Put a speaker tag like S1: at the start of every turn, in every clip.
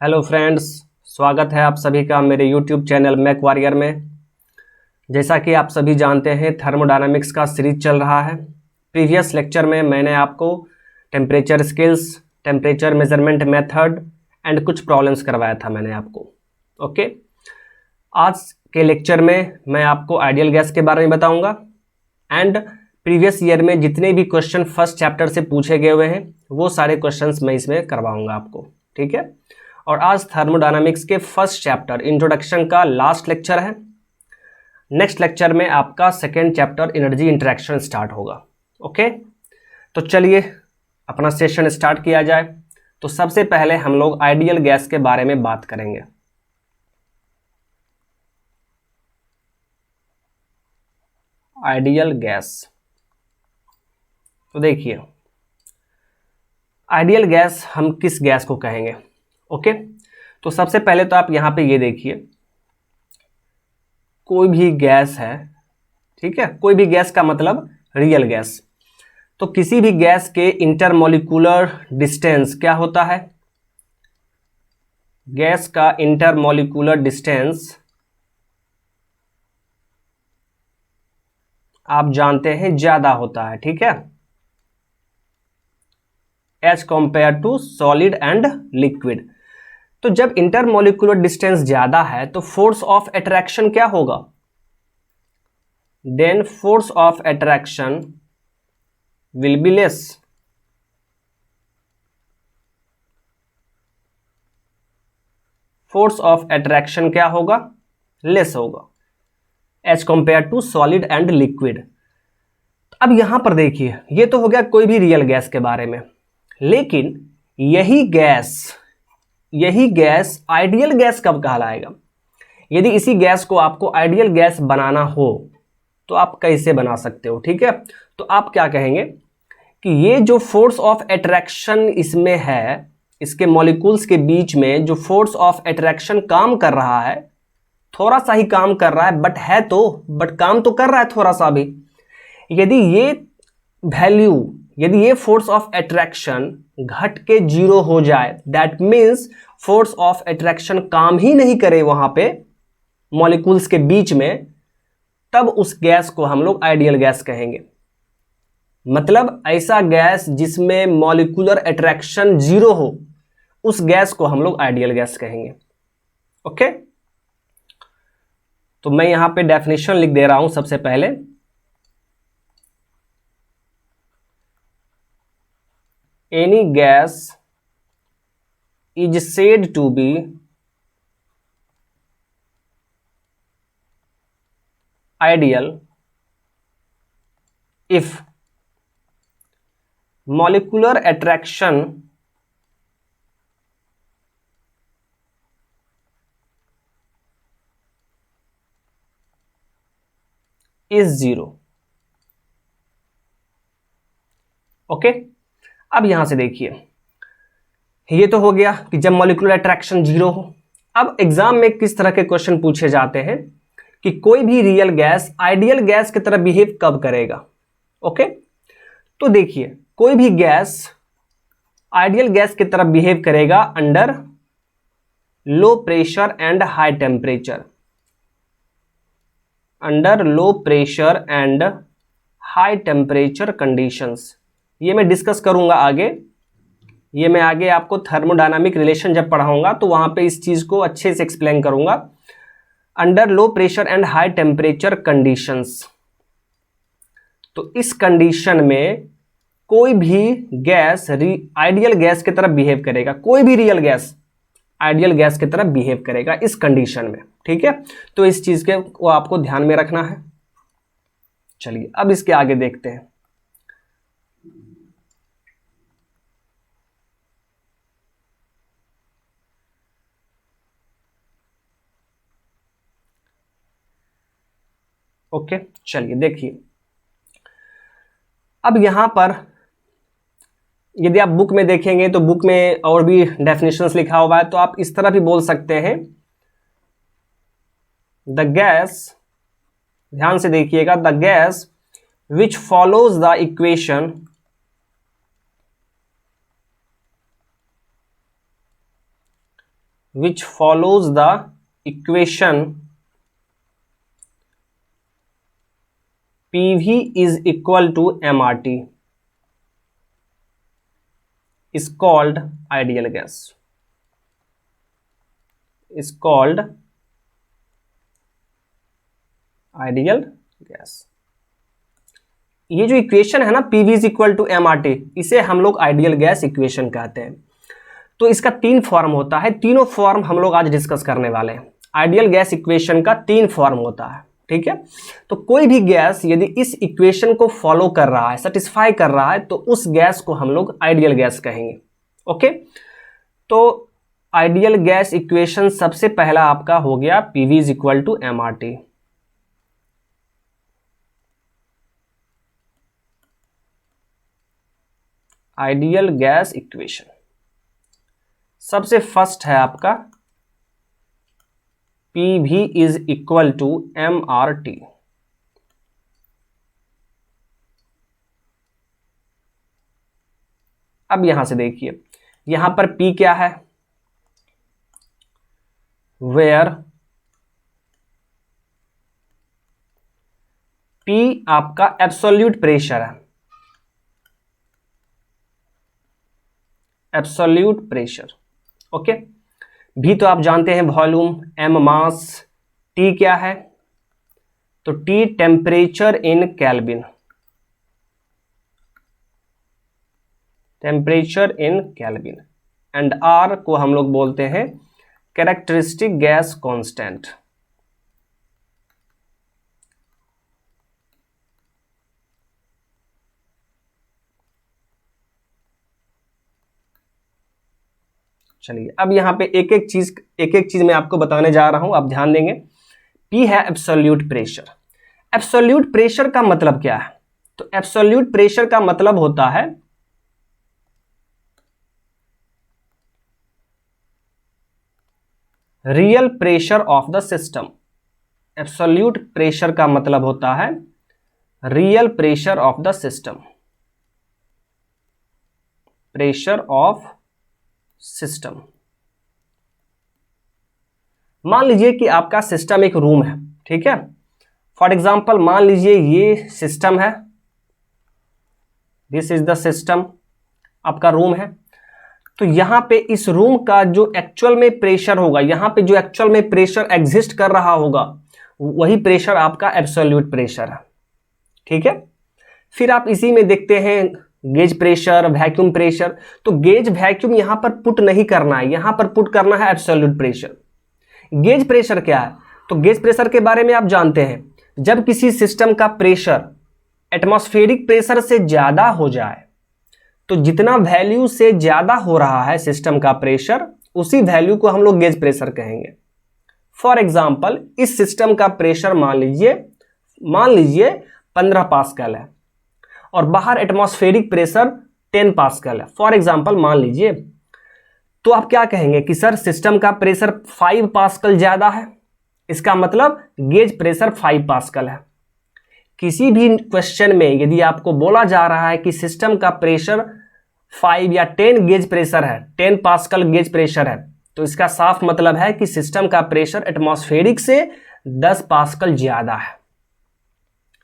S1: Hello friends, स्वागत है आप सभी का मेरे यूट्यूब चैनल मैक वॉरियर में। जैसा कि आप सभी जानते हैं, थर्मोडायनामिक्स का सीरीज चल रहा है। प्रीवियस लेक्चर में मैंने आपको temperature skills, temperature measurement method and कुछ प्रॉब्लम्स करवाया था मैंने आपको। ओके, आज के लेक्चर में मैं आपको आइडियल गैस के बारे में बताऊंगा एंड प्रीवियस ईयर में जितने भी क्वेश्चन फर्स्ट चैप्टर से पूछे गए हुए हैं वो सारे क्वेश्चंस मैं इसमें करवाऊंगा आपको। ठीक है, और आज थर्मोडायनामिक्स के फर्स्ट चैप्टर इंट्रोडक्शन का लास्ट लेक्चर है। नेक्स्ट लेक्चर में आपका second chapter energy interaction start होगा। ओके, तो चलिए अपना सेशन स्टार्ट किया जाए। तो सबसे पहले हम लोग आइडियल गैस के बारे में बात करेंगे। आइडियल गैस, तो देखिए आइडियल गैस हम किस गैस को कहेंगे। ओके, तो सबसे पहले तो आप यहां पे ये देखिए, कोई भी गैस है, ठीक है, कोई भी गैस का मतलब रियल गैस। तो किसी भी गैस के इंटरमोलिकुलर डिस्टेंस क्या होता है? गैस का इंटरमोलिकुलर डिस्टेंस आप जानते हैं ज्यादा होता है, ठीक है, as compared to solid and liquid. तो जब इंटरमोलिकुलर डिस्टेंस ज्यादा है तो फोर्स ऑफ अट्रैक्शन क्या होगा? Then force of attraction will be less. Force of attraction क्या होगा? लेस होगा as compared to solid and liquid. अब यहां पर देखिए, ये तो हो गया कोई भी रियल गैस के बारे में, लेकिन यही गैस आइडियल गैस कब कहलाएगा? यदि इसी गैस को आपको आइडियल गैस बनाना हो तो आप कैसे बना सकते हो? ठीक है, तो आप क्या कहेंगे कि ये जो फोर्स ऑफ अट्रैक्शन इसमें है, इसके मॉलिक्यूल्स के बीच में जो फोर्स ऑफ अट्रैक्शन काम कर रहा है, थोड़ा सा ही काम कर रहा है, बट काम तो कर रहा है थोड़ा सा भी। यदि ये वैल्यू, यदि ये फोर्स ऑफ अट्रैक्शन घट के जीरो हो जाए, that means force of attraction काम ही नहीं करे वहां पे मॉलिक्यूल्स के बीच में, तब उस गैस को हम लोग आइडियल गैस कहेंगे। मतलब ऐसा गैस जिसमें मॉलिक्यूलर अट्रैक्शन जीरो हो, उस गैस को हम लोग आइडियल गैस कहेंगे। ओके, तो मैं यहां पे डेफिनेशन लिख दे रहा हूं सबसे पहले। Any gas is said to be ideal if molecular attraction is zero। Okay, अब यहां से देखिए, ये तो हो गया कि जब मॉलिक्यूलर अट्रैक्शन जीरो हो। अब एग्जाम में किस तरह के क्वेश्चन पूछे जाते हैं कि कोई भी रियल गैस आइडियल गैस की तरह बिहेव कब करेगा। ओके, तो देखिए कोई भी गैस आइडियल गैस की तरह बिहेव करेगा under low pressure and high temperature. Under low pressure and high temperature conditions, ये मैं डिस्कस करूंगा आगे। ये मैं आगे आपको थर्मोडायनामिक रिलेशन जब पढ़ाऊंगा तो वहां पे इस चीज को अच्छे से एक्सप्लेन करूंगा। Under low pressure and high temperature conditions, तो इस कंडीशन में कोई भी गैस आइडियल गैस की तरह बिहेव करेगा, कोई भी रियल गैस आइडियल गैस की तरह बिहेव करेगा इस कंडीशन में। ठीक है, तो इस चीज के को आपको ध्यान में रखना है। चलिए अब इसके आगे देखते हैं। ओके, चलिए देखिए, अब यहां पर यदि आप बुक में देखेंगे तो बुक में और भी डेफिनेशंस लिखा हुआ है, तो आप इस तरह भी बोल सकते हैं, द गैस, ध्यान से देखिएगा, the gas which follows the equation which follows the equation PV is equal to mRT is called ideal gas. Is called ideal gas. ये जो इक्वेशन है ना PV is equal to mRT, इसे हम लोग आइडियल गैस इक्वेशन कहते हैं। तो इसका 3 फॉर्म होता है, तीनों फॉर्म हम लोग आज डिस्कस करने वाले हैं। आइडियल गैस इक्वेशन का 3 फॉर्म होता है, ठीक है। तो कोई भी गैस यदि इस इक्वेशन को फॉलो कर रहा है, सेटिस्फाई कर रहा है, तो उस गैस को हम लोग आइडियल गैस कहेंगे। ओके, तो आइडियल गैस इक्वेशन सबसे पहला आपका हो गया PV is equal to mRT। Ideal gas equation सबसे फर्स्ट है आपका PV is equal to mRT। अब यहां से देखिए, यहां पर P क्या है, वेयर P आपका एब्सोल्यूट प्रेशर है, एब्सोल्यूट प्रेशर। ओके, भी तो आप जानते हैं वॉल्यूम, m मास, T क्या है, तो T temperature in kelvin, temperature in kelvin, and R को हम लोग बोलते हैं कैरेक्टरिस्टिक गैस कांस्टेंट। चलिए, अब यहां पे एक एक चीज मैं आपको बताने जा रहा हूं, आप ध्यान देंगे। P है एब्सोल्यूट प्रेशर। एब्सोल्यूट प्रेशर का मतलब क्या है, तो एब्सोल्यूट प्रेशर का मतलब होता है real pressure of the system. Absolute pressure का मतलब होता है real pressure of the system, pressure of system. मान लीजिए कि आपका सिस्टम एक रूम है, ठीक है। फॉर एग्जांपल मान लीजिए ये सिस्टम है, दिस इज द सिस्टम, आपका रूम है। तो यहां पे इस रूम का जो एक्चुअल में प्रेशर होगा, यहां पे जो एक्चुअल में प्रेशर एग्जिस्ट कर रहा होगा, वही प्रेशर आपका एब्सोल्यूट प्रेशर है, ठीक है। फिर आप इसी में देखते हैं गेज प्रेशर, वैक्यूम प्रेशर। तो गेज वैक्यूम यहां पर पुट नहीं करना है, यहां पर पुट करना है एब्सोल्यूट प्रेशर। गेज प्रेशर क्या है, तो गेज प्रेशर के बारे में आप जानते हैं, जब किसी सिस्टम का प्रेशर एटमॉस्फेरिक प्रेशर से ज्यादा हो जाए, तो जितना वैल्यू से ज्यादा हो रहा है सिस्टम का प्रेशर, उसी वैल्यू को हम लोग गेज प्रेशर कहेंगे। फॉर एग्जांपल इस सिस्टम का प्रेशर मान लीजिए 15 पास्कल है और बाहर एटमॉस्फेरिक प्रेशर 10 पास्कल है, फॉर एग्जांपल मान लीजिए। तो आप क्या कहेंगे कि सर सिस्टम का प्रेशर 5 पास्कल ज्यादा है, इसका मतलब गेज प्रेशर 5 पास्कल है। किसी भी क्वेश्चन में यदि आपको बोला जा रहा है कि सिस्टम का प्रेशर 5 या 10 गेज प्रेशर है, 10 पास्कल गेज प्रेशर है, तो इसका साफ मतलब है कि सिस्टम का प्रेशर एटमॉस्फेरिक से 10 पास्कल ज्यादा है,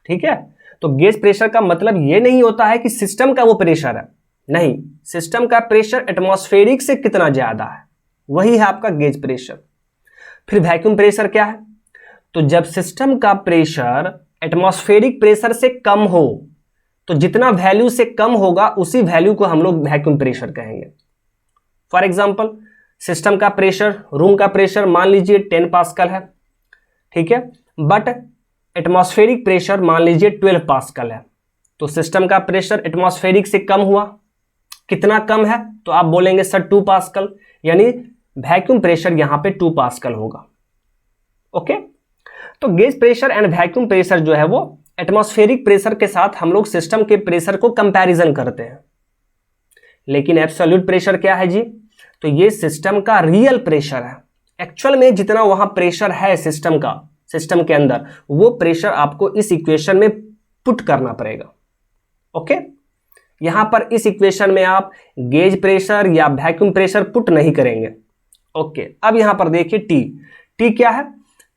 S1: ठीक है। तो गेज प्रेशर का मतलब यह नहीं होता है कि सिस्टम का वो प्रेशर है, नहीं, सिस्टम का प्रेशर एटमॉस्फेरिक से कितना ज्यादा है, वही है आपका गेज प्रेशर। फिर वैक्यूम प्रेशर क्या है, तो जब सिस्टम का प्रेशर एटमॉस्फेरिक प्रेशर से कम हो, तो जितना वैल्यू से कम होगा उसी वैल्यू को हम लोग वैक्यूम प्रेशर कहेंगे। फॉर एग्जांपल सिस्टम का प्रेशर, रूम का प्रेशर मान लीजिए 10 पास्कल है, ठीक है, बट एटमॉस्फेरिक प्रेशर मान लीजिए 12 पास्कल है। तो सिस्टम का प्रेशर एटमॉस्फेरिक से कम हुआ, कितना कम है, तो आप बोलेंगे सर 2 पास्कल, यानी वैक्यूम प्रेशर यहां पे 2 पास्कल होगा। ओके, तो gauge pressure and vacuum pressure जो है वो एटमॉस्फेरिक प्रेशर के साथ हम लोग सिस्टम के प्रेशर को कंपैरिजन करते हैं। लेकिन एब्सोल्यूट प्रेशर क्या है जी, तो ये सिस्टम का रियल प्रेशर है। एक्चुअल में जितना वहां प्रेशर है सिस्टम का, सिस्टम के अंदर, वो प्रेशर आपको इस इक्वेशन में पुट करना पड़ेगा। ओके, यहां पर इस इक्वेशन में आप गेज प्रेशर या वैक्यूम प्रेशर पुट नहीं करेंगे। ओके, अब यहां पर देखिए टी, टी क्या है?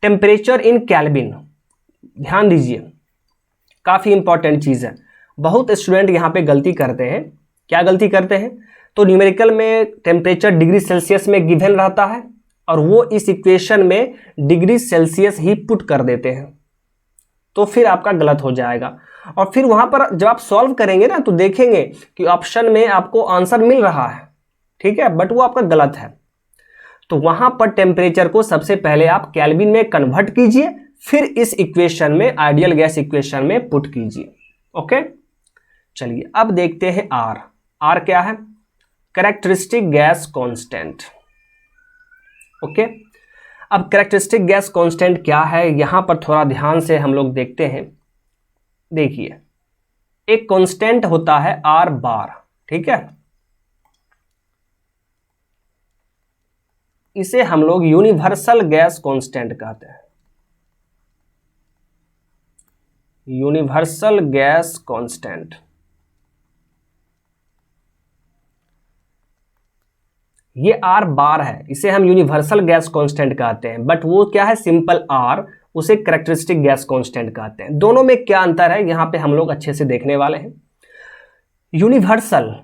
S1: Temperature in kelvin. ध्यान दीजिए, काफी इंपॉर्टेंट चीज है। बहुत स्टूडेंट यहां पे गलती करते हैं। क्या गलती करते हैं? तो न्यूमेरिकल में टेम्परेचर डिग्री सेल्सियस में गिवन रहता है और वो इस इक्वेशन में डिग्री सेल्सियस ही पुट कर देते हैं, तो फिर आपका गलत हो जाएगा। और फिर वहां पर जब आप सॉल्व करेंगे ना तो देखेंगे कि ऑप्शन में आपको आंसर मिल रहा है, ठीक है, बट वो आपका गलत है। तो वहां पर टेम्परेचर को सबसे पहले आप केल्विन में कन्वर्ट कीजिए, फिर इस इक्वेशन में, आइडियल गैस इक्वेशन में पुट कीजिए। ओके, चलिए अब देखते हैं आर। आर क्या है? Characteristic gas constant. ओके, अब कैरेक्टरिस्टिक गैस कांस्टेंट क्या है, यहां पर थोड़ा ध्यान से हम लोग देखते हैं। देखिए, एक कांस्टेंट होता है आर बार, ठीक है, इसे हम लोग यूनिवर्सल गैस कांस्टेंट कहते हैं। यूनिवर्सल गैस कांस्टेंट, ये आर बार है, इसे हम यूनिवर्सल गैस कांस्टेंट कहते हैं, बट वो क्या है? सिंपल आर, उसे कैरेक्टरिस्टिक गैस कांस्टेंट कहते हैं। दोनों में क्या अंतर है यहां पे हम लोग अच्छे से देखने वाले हैं। यूनिवर्सल,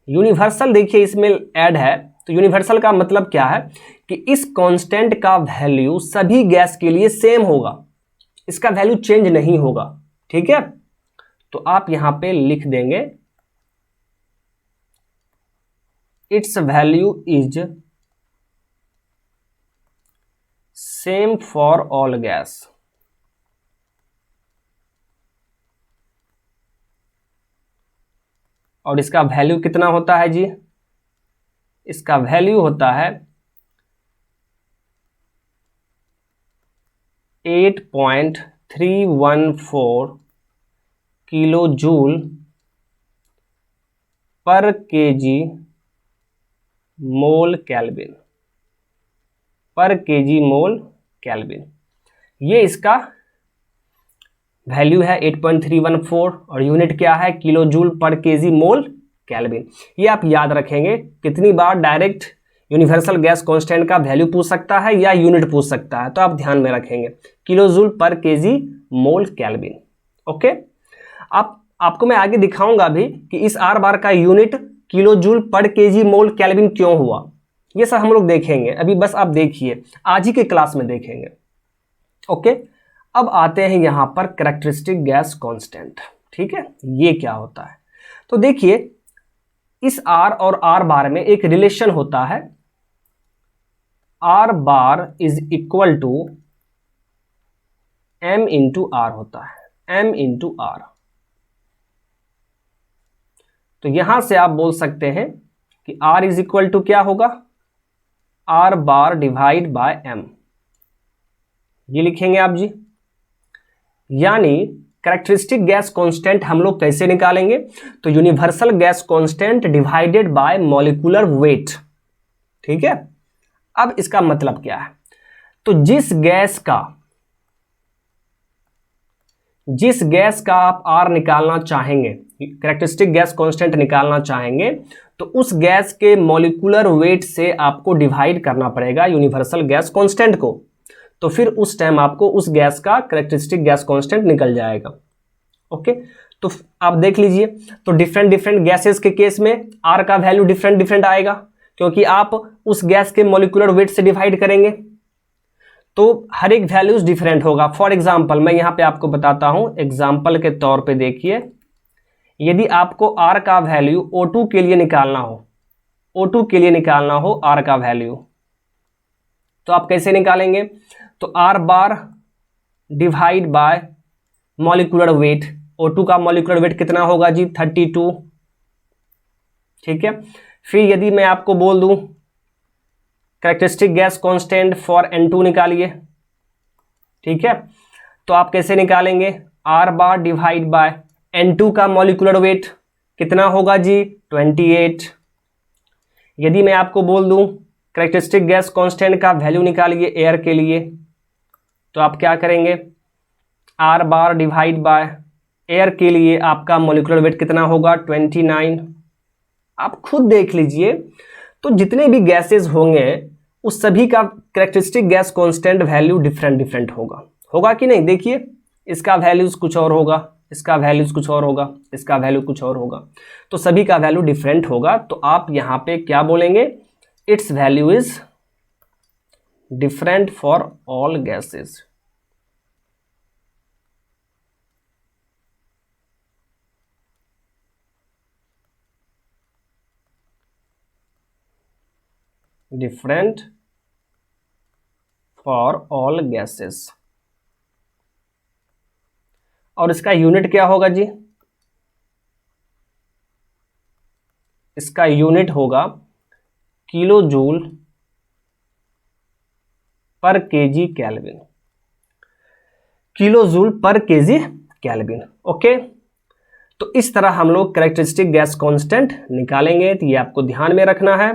S1: यूनिवर्सल देखिए इसमें ऐड है, तो यूनिवर्सल का मतलब क्या है कि इस कांस्टेंट का वैल्यू सभी गैस के लिए सेम होगा, इसका वैल्यू चेंज नहीं होगा, ठीक है। तो आप यहां पे लिख देंगे it's value is same for all gas. और इसका वैल्यू कितना होता है जी? इसका वैल्यू होता है 8.314 किलो जूल पर केजी मोल केल्विन, पर केजी मोल केल्विन। ये इसका वैल्यू है 8.314 और यूनिट क्या है? किलो जूल पर केजी मोल केल्विन। ये आप याद रखेंगे। कितनी बार डायरेक्ट यूनिवर्सल गैस कांस्टेंट का वैल्यू पूछ सकता है या यूनिट पूछ सकता है, तो आप ध्यान में रखेंगे किलो जूल पर केजी मोल केल्विन। ओके, आपको मैं आगे दिखाऊंगा भी कि इस आर बार का यूनिट किलो जूल पर केजी मोल केल्विन क्यों हुआ, ये सब हम लोग देखेंगे। अभी बस आप देखिए, आज ही के क्लास में देखेंगे। ओके, अब आते हैं यहां पर कैरेक्टरिस्टिक गैस कांस्टेंट, ठीक है, ये क्या होता है? तो देखिए, इस आर और आर बार में एक रिलेशन होता है, R bar is equal to M into R होता है, एम इंटू आर। तो यहां से आप बोल सकते हैं कि R इज इक्वल टू क्या होगा? R bar divide by M, ये लिखेंगे आप जी। यानी कैरेक्टरिस्टिक गैस कांस्टेंट हम लोग कैसे निकालेंगे? तो universal gas constant divided by molecular wait, ठीक है। अब इसका मतलब क्या है? तो जिस गैस का आप R निकालना चाहेंगे, कैरेक्टरिस्टिक गैस कांस्टेंट निकालना चाहेंगे, तो उस गैस के मॉलिक्यूलर वेट से आपको डिवाइड करना पड़ेगा यूनिवर्सल गैस कांस्टेंट को। तो फिर उस टाइम आपको उस गैस का कैरेक्टरिस्टिक गैस कांस्टेंट निकल जाएगा। ओके, तो आप देख लीजिए, तो डिफरेंट गैसेस के केस में R का वैल्यू डिफरेंट आएगा, क्योंकि आप उस गैस के मॉलिक्यूलर वेट से डिवाइड करेंगे, तो हर एक वैल्यूज डिफरेंट होगा। फॉर एग्जांपल मैं यहां पे आपको बताता हूं, एग्जांपल के तौर पे देखिए, यदि आपको R का वैल्यू O2 के लिए निकालना हो, O2 के लिए निकालना हो R का वैल्यू, तो आप कैसे निकालेंगे? तो R bar divide by molecular wait, O2 का मॉलिक्यूलर वेट कितना होगा जी? 32, ठीक है। फिर यदि मैं आपको बोल दूं characteristic gas constant for N2 निकालिए, ठीक है, तो आप कैसे निकालेंगे? R बार डिवाइड बाय N2 का मॉलिक्यूलर वेट कितना होगा जी? 28। यदि मैं आपको बोल दूं कैरेक्टरिस्टिक गैस कांस्टेंट का वैल्यू निकालिए एयर के लिए, तो आप क्या करेंगे? R bar divide by air के लिए आपका मॉलिक्यूलर वेट कितना होगा? 29। आप खुद देख लीजिए। तो जितने भी गैसेस होंगे उस सभी का characteristic gas constant value different different होगा। होगा कि नहीं? देखिए, इसका वैल्यूज कुछ और होगा, इसका वैल्यूज कुछ और होगा, इसका वैल्यू कुछ और होगा, तो सभी का वैल्यू डिफरेंट होगा। तो आप यहां पे क्या बोलेंगे? It's value is different for all gases. Different for all gases. और इसका यूनिट क्या होगा जी? इसका यूनिट होगा किलो जूल पर केजी केल्विन। किलो जूल पर केजी केल्विन। ओके, तो इस तरह हम लोग कैरेक्टरिस्टिक गैस कांस्टेंट निकालेंगे। तो ये आपको ध्यान में रखना है।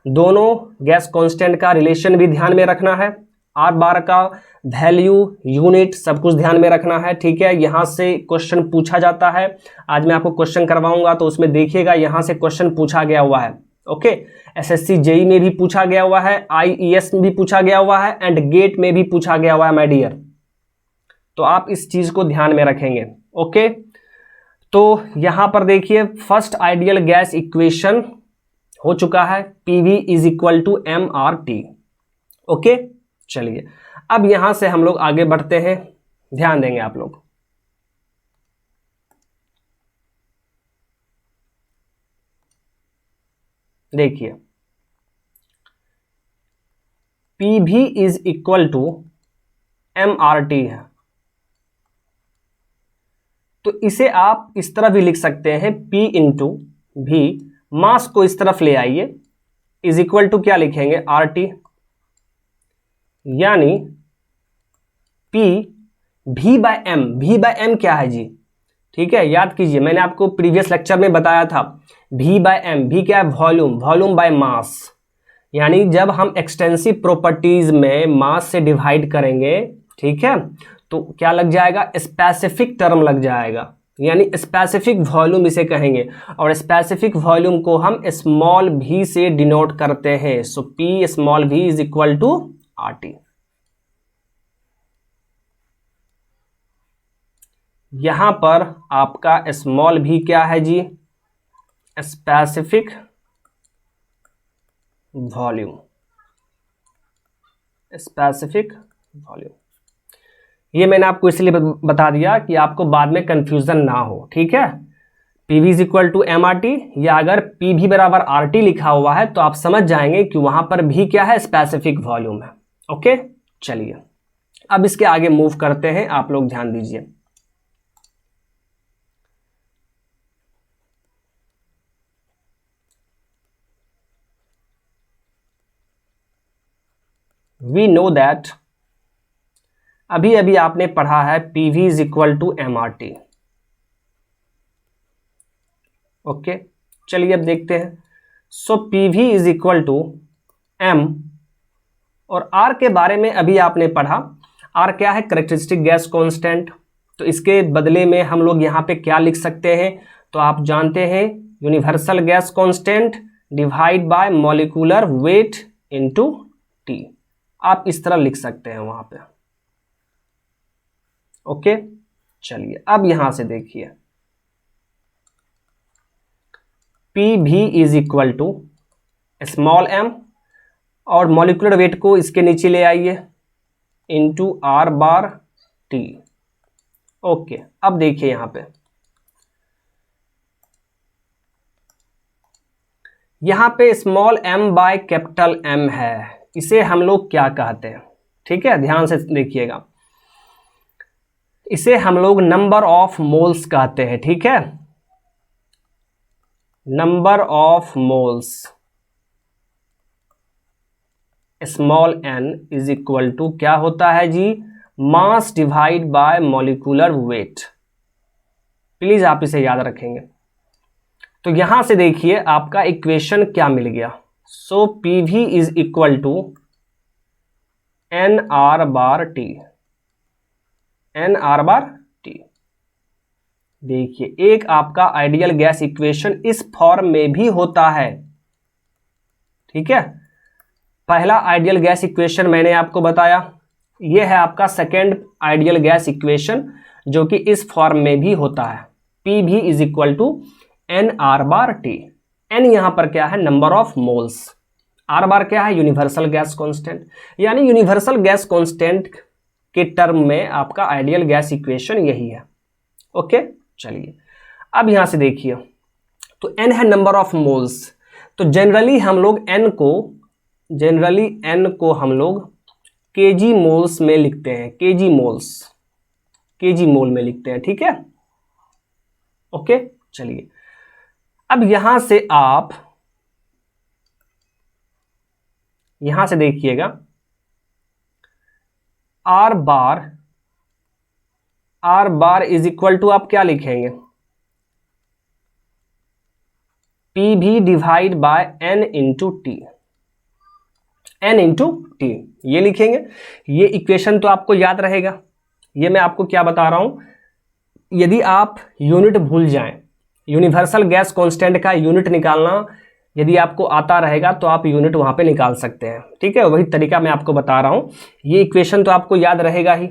S1: दोनों गैस कांस्टेंट का रिलेशन भी ध्यान में रखना है। आर बार का वैल्यू, यूनिट, सब कुछ ध्यान में रखना है। ठीक है, यहां से क्वेश्चन पूछा जाता है। आज मैं आपको क्वेश्चन करवाऊंगा तो उसमें देखिएगा यहां से क्वेश्चन पूछा गया हुआ है। ओके, एसएससी जेई में भी पूछा गया हुआ है, आईईएस में भी पूछा गया हुआ है, एंड गेट में भी पूछा गया हुआ है माय डियर। तो आप इस चीज को ध्यान में रखेंगे। ओके, तो यहां पर देखिए फर्स्ट आइडियल गैस इक्वेशन हो चुका है, PV is equal to M R T. Okay, चलिए अब यहां से हम लोग आगे बढ़ते हैं। ध्यान देंगे आप लोग। देखिए, PV is equal to M R T है, तो इसे आप इस तरह भी लिख सकते हैं, P इंटू भी, मास को इस तरफ ले आइए, इज इक्वल टू क्या लिखेंगे? आर टी, यानी P V by M. V by M क्या है जी? ठीक है, याद कीजिए, मैंने आपको प्रीवियस लेक्चर में बताया था V बाय एम। V क्या है? वॉल्यूम। वॉल्यूम बाय मास, यानी जब हम एक्सटेंसिव प्रॉपर्टीज में मास से डिवाइड करेंगे, ठीक है, तो क्या लग जाएगा? स्पेसिफिक टर्म लग जाएगा, यानी स्पेसिफिक वॉल्यूम इसे कहेंगे। और स्पेसिफिक वॉल्यूम को हम स्मॉल v से डिनोट करते हैं। So P small v is equal to R T. यहां पर आपका स्मॉल v क्या है जी? Specific volume. स्पेसिफिक वॉल्यूम, ये मैंने आपको इसलिए बता दिया कि आपको बाद में कंफ्यूजन ना हो। ठीक है, PV is equal to M R T, या अगर पीवी बराबर आर टी लिखा हुआ है तो आप समझ जाएंगे कि वहां पर भी क्या है? स्पेसिफिक वॉल्यूम है। ओके, चलिए अब इसके आगे मूव करते हैं। आप लोग ध्यान दीजिए। वी नो दैट, अभी अभी आपने पढ़ा है PV is equal to M R T. Okay, चलिए अब देखते हैं। So PV is equal to M, और आर के बारे में अभी आपने पढ़ा। आर क्या है? Characteristic gas constant. तो इसके बदले में हम लोग यहाँ पे क्या लिख सकते हैं? तो आप जानते हैं, universal gas constant divide by molecular weight into T. आप इस तरह लिख सकते हैं वहां पे। ओके, चलिए अब यहां से देखिए, P V is equal to small m, और मॉलिक्यूलर वेट को इसके नीचे ले आइए, into R bar T. Okay, अब देखिए यहां पे, small m by capital M है, इसे हम लोग क्या कहते हैं? ठीक है, ध्यान से देखिएगा, इसे हम लोग नंबर ऑफ मोल्स कहते हैं। ठीक है, number of moles small n is equal to क्या होता है जी? Mass divide by molecular weight. Please आप इसे याद रखेंगे। तो यहां से देखिए आपका इक्वेशन क्या मिल गया। So PV is equal to N R bar T. N R bar T, देखिए एक आपका आइडियल गैस इक्वेशन इस फॉर्म में भी होता है। ठीक है, पहला आइडियल गैस इक्वेशन मैंने आपको बताया, ये है आपका सेकेंड आइडियल गैस इक्वेशन जो कि इस फॉर्म में भी होता है, P V is equal to N R bar T. N यहाँ पर क्या है, number of moles, R bar क्या है, यूनिवर्सल गैस कांस्टेंट, यानी यूनिवर्सल गैस कांस्टेंट के टर्म में आपका आइडियल गैस इक्वेशन यही है। ओके, चलिए अब यहां से देखिए, तो एन है नंबर ऑफ मोल्स, तो जनरली एन को हम लोग केजी मोल्स में लिखते हैं, केजी मोल में लिखते हैं, ठीक है। ओके, चलिए अब यहां से आप यहां से देखिएगा, R bar is equal to आप क्या लिखेंगे, P V divide by n into T, ये लिखेंगे। ये इक्वेशन तो आपको याद रहेगा, ये मैं आपको क्या बता रहा हूं, यदि आप यूनिट भूल जाएं, यूनिवर्सल गैस कांस्टेंट का यूनिट निकालना यदि आपको आता रहेगा तो आप यूनिट वहां पे निकाल सकते हैं, ठीक है। वही तरीका मैं आपको बता रहा हूं, ये इक्वेशन तो आपको याद रहेगा ही,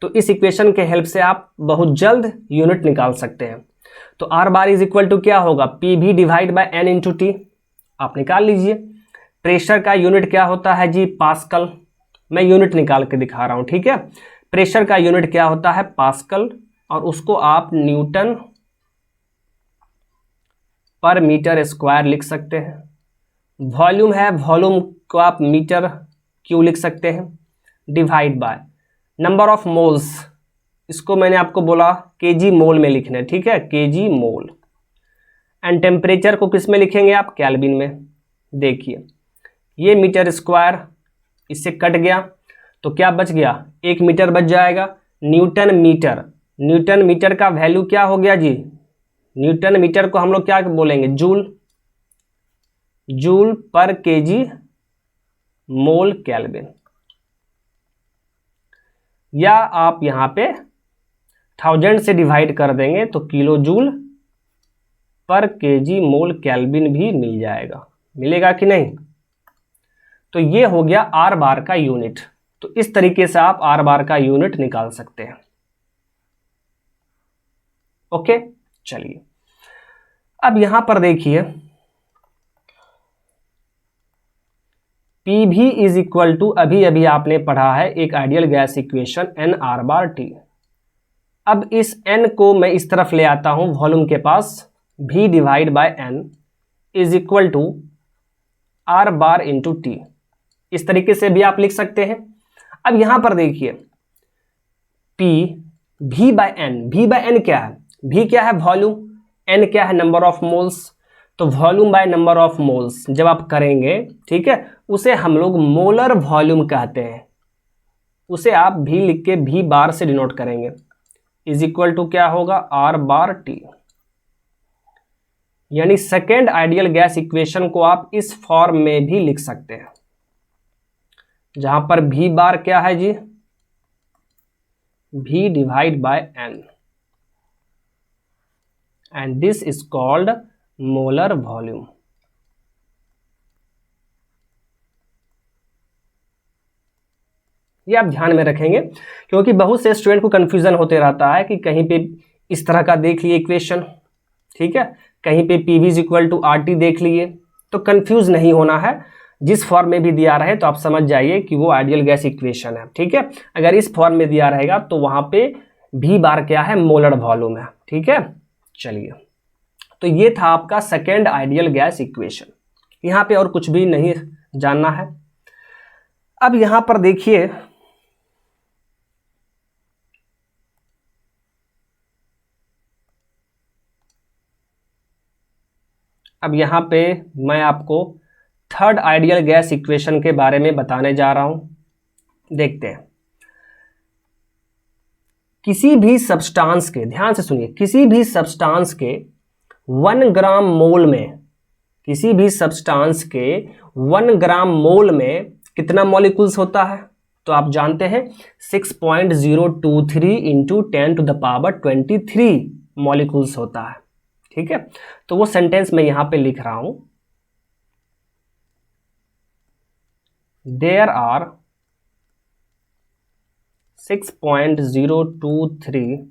S1: तो इस इक्वेशन के हेल्प से आप बहुत जल्द यूनिट निकाल सकते हैं। तो R bar is equal to क्या होगा, P V divide by n into T, आप निकाल लीजिए। प्रेशर का यूनिट क्या होता है जी, पास्कल, मैं यूनिट निकाल के दिखा रहा हूं, ठीक है। प्रेशर का यूनिट क्या होता है, पास्कल, और उसको आप न्यूटन पर मीटर स्क्वायर लिख सकते हैं। वॉल्यूम है, वॉल्यूम को आप मीटर क्यू लिख सकते हैं, divide by number of moles, इसको मैंने आपको बोला केजी मोल में लिखना है, ठीक है, केजी मोल। एंड टेम्परेचर को किस में लिखेंगे आप, केल्विन में। देखिए ये मीटर स्क्वायर इससे कट गया तो क्या बच गया, 1 मीटर बच जाएगा। न्यूटन मीटर का वैल्यू क्या हो गया जी, न्यूटन मीटर को हम लोग क्या बोलेंगे, जूल पर केजी मोल केल्विन, या आप यहां पे 1000 से डिवाइड कर देंगे तो किलो जूल पर केजी मोल केल्विन भी मिल जाएगा, मिलेगा कि नहीं। तो ये हो गया आर बार का यूनिट, तो इस तरीके से आप आर बार का यूनिट निकाल सकते हैं। ओके, चलिए अब यहां पर देखिए, P V is equal to, अभी आपने पढ़ा है एक ideal gas equation n R bar T. अब इस एन को मैं इस तरफ ले आता हूं वॉल्यूम के पास, V divide by n is equal to R bar into T, इस तरीके से भी आप लिख सकते हैं। अब यहां पर देखिए, पी भी बाय एन क्या है, भी क्या है वॉल्यूम, एन क्या है नंबर ऑफ मोल्स, तो volume by number of moles जब आप करेंगे, ठीक है, उसे हम लोग मोलर वॉल्यूम कहते हैं, उसे आप भी लिख के भी बार से डिनोट करेंगे, इज इक्वल टू क्या होगा, आर बार टी। यानी सेकेंड आइडियल गैस इक्वेशन को आप इस फॉर्म में भी लिख सकते हैं, जहां पर भी बार क्या है जी, V divide by n, and this is called molar volume. ये आप ध्यान में रखेंगे, क्योंकि बहुत से स्टूडेंट को कंफ्यूजन होते रहता है कि कहीं पे इस तरह का देख लिए इक्वेशन, ठीक है, कहीं पे P V is equal to R T देख लिए, तो कंफ्यूज नहीं होना है, जिस फॉर्म में भी दिया रहे तो आप समझ जाइए कि वो आइडियल गैस इक्वेशन है, ठीक है। अगर इस फॉर्म में दिया रहेगा तो वहां पे भी बार क्या है, मोलर वॉल्यूम है, ठीक है। चलिए, तो ये था आपका सेकेंड आइडियल गैस इक्वेशन, यहां पे और कुछ भी नहीं जानना है। अब यहां पर देखिए, अब यहां पे मैं आपको थर्ड आइडियल गैस इक्वेशन के बारे में बताने जा रहा हूं। देखते हैं, किसी भी सब्सटेंस के, ध्यान से सुनिए, किसी भी सब्सटेंस के 1 ग्राम मोल में, किसी भी सब्सटेंस के 1 ग्राम मोल में कितना मॉलिक्यूल्स होता है, तो आप जानते हैं 6.023 into 10 to the power 23 molecules होता है, ठीक है। तो वो सेंटेंस मैं यहां पे लिख रहा हूं, there are 6.023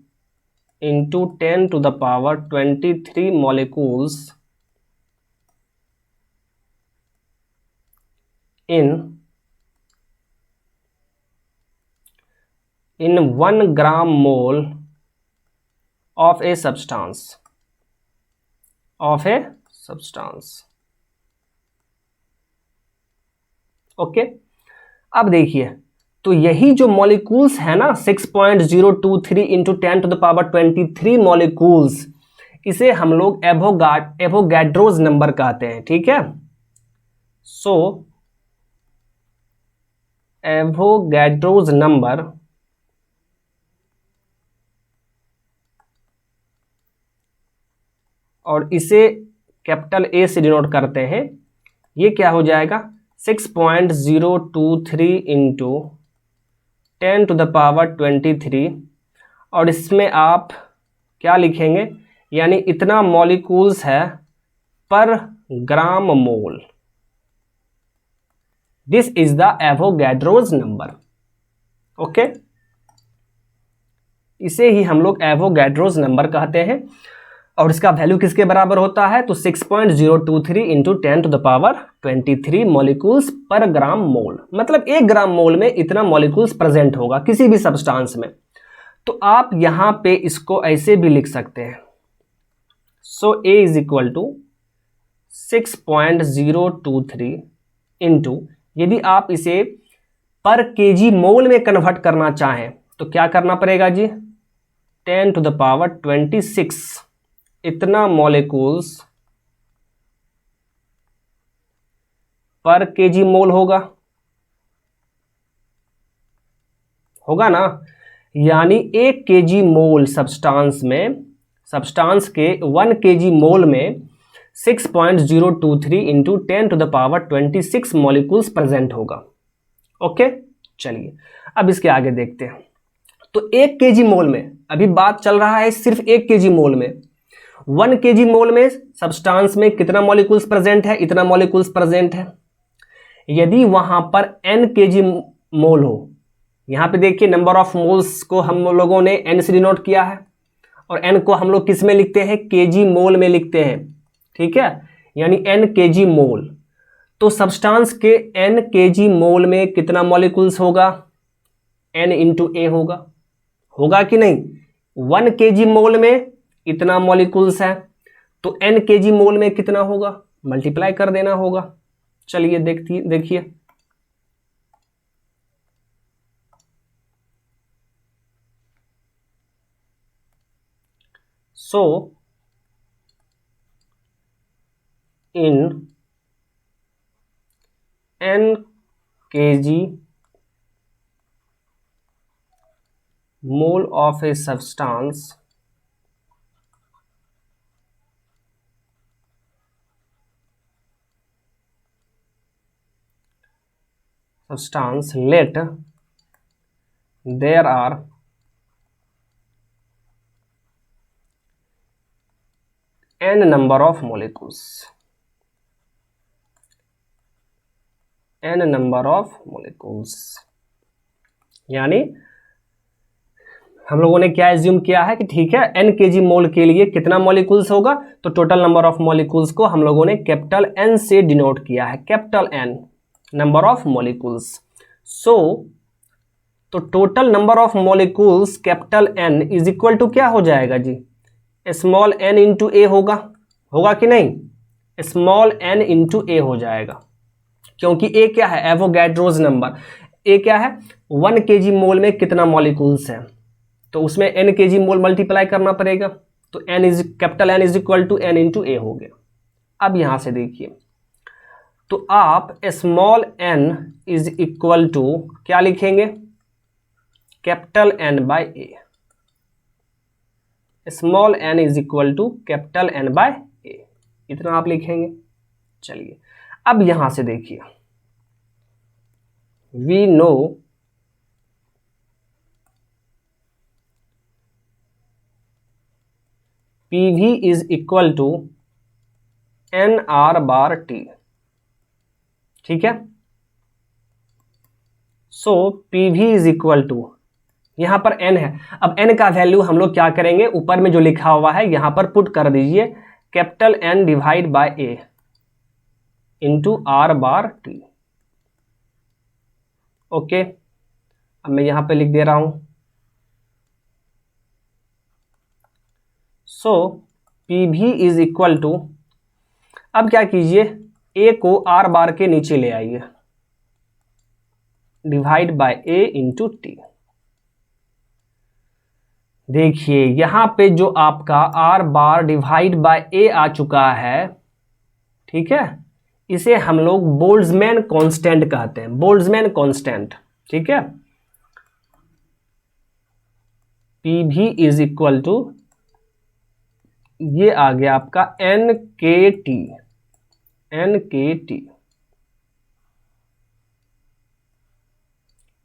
S1: into 10 to the power 23 molecules in 1 gram mole of a substance okay. अब देखिए, तो यही जो मॉलिक्यूल्स है ना 6.023 into 10 to the power 23 molecules, इसे हम लोग एवोगैड्रोज नंबर कहते हैं, ठीक है। सो एवोगैड्रोज नंबर और इसे कैपिटल ए से डिनोट करते हैं। ये क्या हो जाएगा 6.023 इंटू 10 टू द पावर 23, और इसमें आप क्या लिखेंगे, यानी इतना मॉलिक्यूल्स है पर gram mole. This is the Avogadro's number, okay. इसे ही हम लोग एवोगैड्रोज नंबर कहते हैं। और इसका वैल्यू किसके बराबर होता है, तो 6.023 into 10 to the power 23 molecules पर ग्राम मोल, मतलब 1 ग्राम मोल में इतना मॉलिक्यूल्स प्रेजेंट होगा किसी भी सब्सटेंस में। तो आप यहां पे इसको ऐसे भी लिख सकते हैं। So A is equal to 6.023 into, यदि आप इसे पर केजी मोल में कन्वर्ट करना चाहें तो क्या करना पड़ेगा जी, 10 टू द पावर 26 इतना मॉलिक्यूल्स पर केजी मोल होगा ना। यानी 1 केजी मोल सब्सटेंस के 1 केजी मोल में 6.023 into 10 to the power 26 molecules present होगा, ओके। चलिए अब इसके आगे देखते हैं। तो 1 केजी मोल में, अभी बात चल रहा है सिर्फ 1 केजी मोल में, 1 केजी मोल में सब्सटेंस में कितना मॉलिक्यूल्स प्रेजेंट है, इतना मॉलिक्यूल्स प्रेजेंट है। यदि वहां पर n केजी मोल हो, यहां पे देखिए नंबर ऑफ मोल्स को हम लोगों ने n से डिनोट किया है, और n को हम लोग किस में लिखते हैं, केजी मोल में लिखते हैं, ठीक है, यानी n केजी मोल। तो सब्सटेंस के n केजी मोल में कितना मॉलिक्यूल्स होगा, n इंटू ए होगा कि नहीं। 1 केजी मोल में इतना मॉलिक्यूल्स है, तो n केजी मोल में कितना होगा, मल्टीप्लाई कर देना होगा। चलिए देखिए, सो इन n KG mole of a substance, let there are n number of molecules, यानी हम लोगों ने क्या एज्यूम किया है कि ठीक है n केजी मोल के लिए कितना मॉलिक्यूल्स होगा, तो टोटल नंबर ऑफ मॉलिक्यूल्स को हम लोगों ने कैपिटल N से डिनोट किया है, capital N number of molecules. So तो total number of molecules capital N is equal to क्या हो जाएगा जी, स्मॉल n इंटू ए होगा कि नहीं, स्मॉल n इंटू ए हो जाएगा, क्योंकि ए क्या है, एवोगैड्रोज नंबर। ए क्या है, 1 केजी मोल में कितना मॉलिक्यूल्स है, तो उसमें n केजी मोल मल्टीप्लाई करना पड़ेगा, तो capital N is equal to n into A हो गया। अब यहां से देखिए, तो आप small n is equal to क्या लिखेंगे, capital N by A. Small n is equal to capital N by A, इतना आप लिखेंगे। चलिए अब यहां से देखिए, we know PV is equal to NR bar T, ठीक है। So P V is equal to, यहां पर n है, अब n का वैल्यू हम लोग क्या करेंगे, ऊपर में जो लिखा हुआ है यहां पर पुट कर दीजिए, capital N divide by a into R bar T. Okay, अब मैं यहां पे लिख दे रहा हूं, so P V is equal to, अब क्या कीजिए, a को आर बार के नीचे ले आइए, divide by a into T. देखिए यहां पे जो आपका आर बार डिवाइड बाय ए आ चुका है, ठीक है, इसे हम लोग बोल्ट्जमैन कांस्टेंट कहते हैं, बोल्ट्जमैन कांस्टेंट, ठीक है। P V is equal to, ये आ गया आपका एन के टी, एन के टी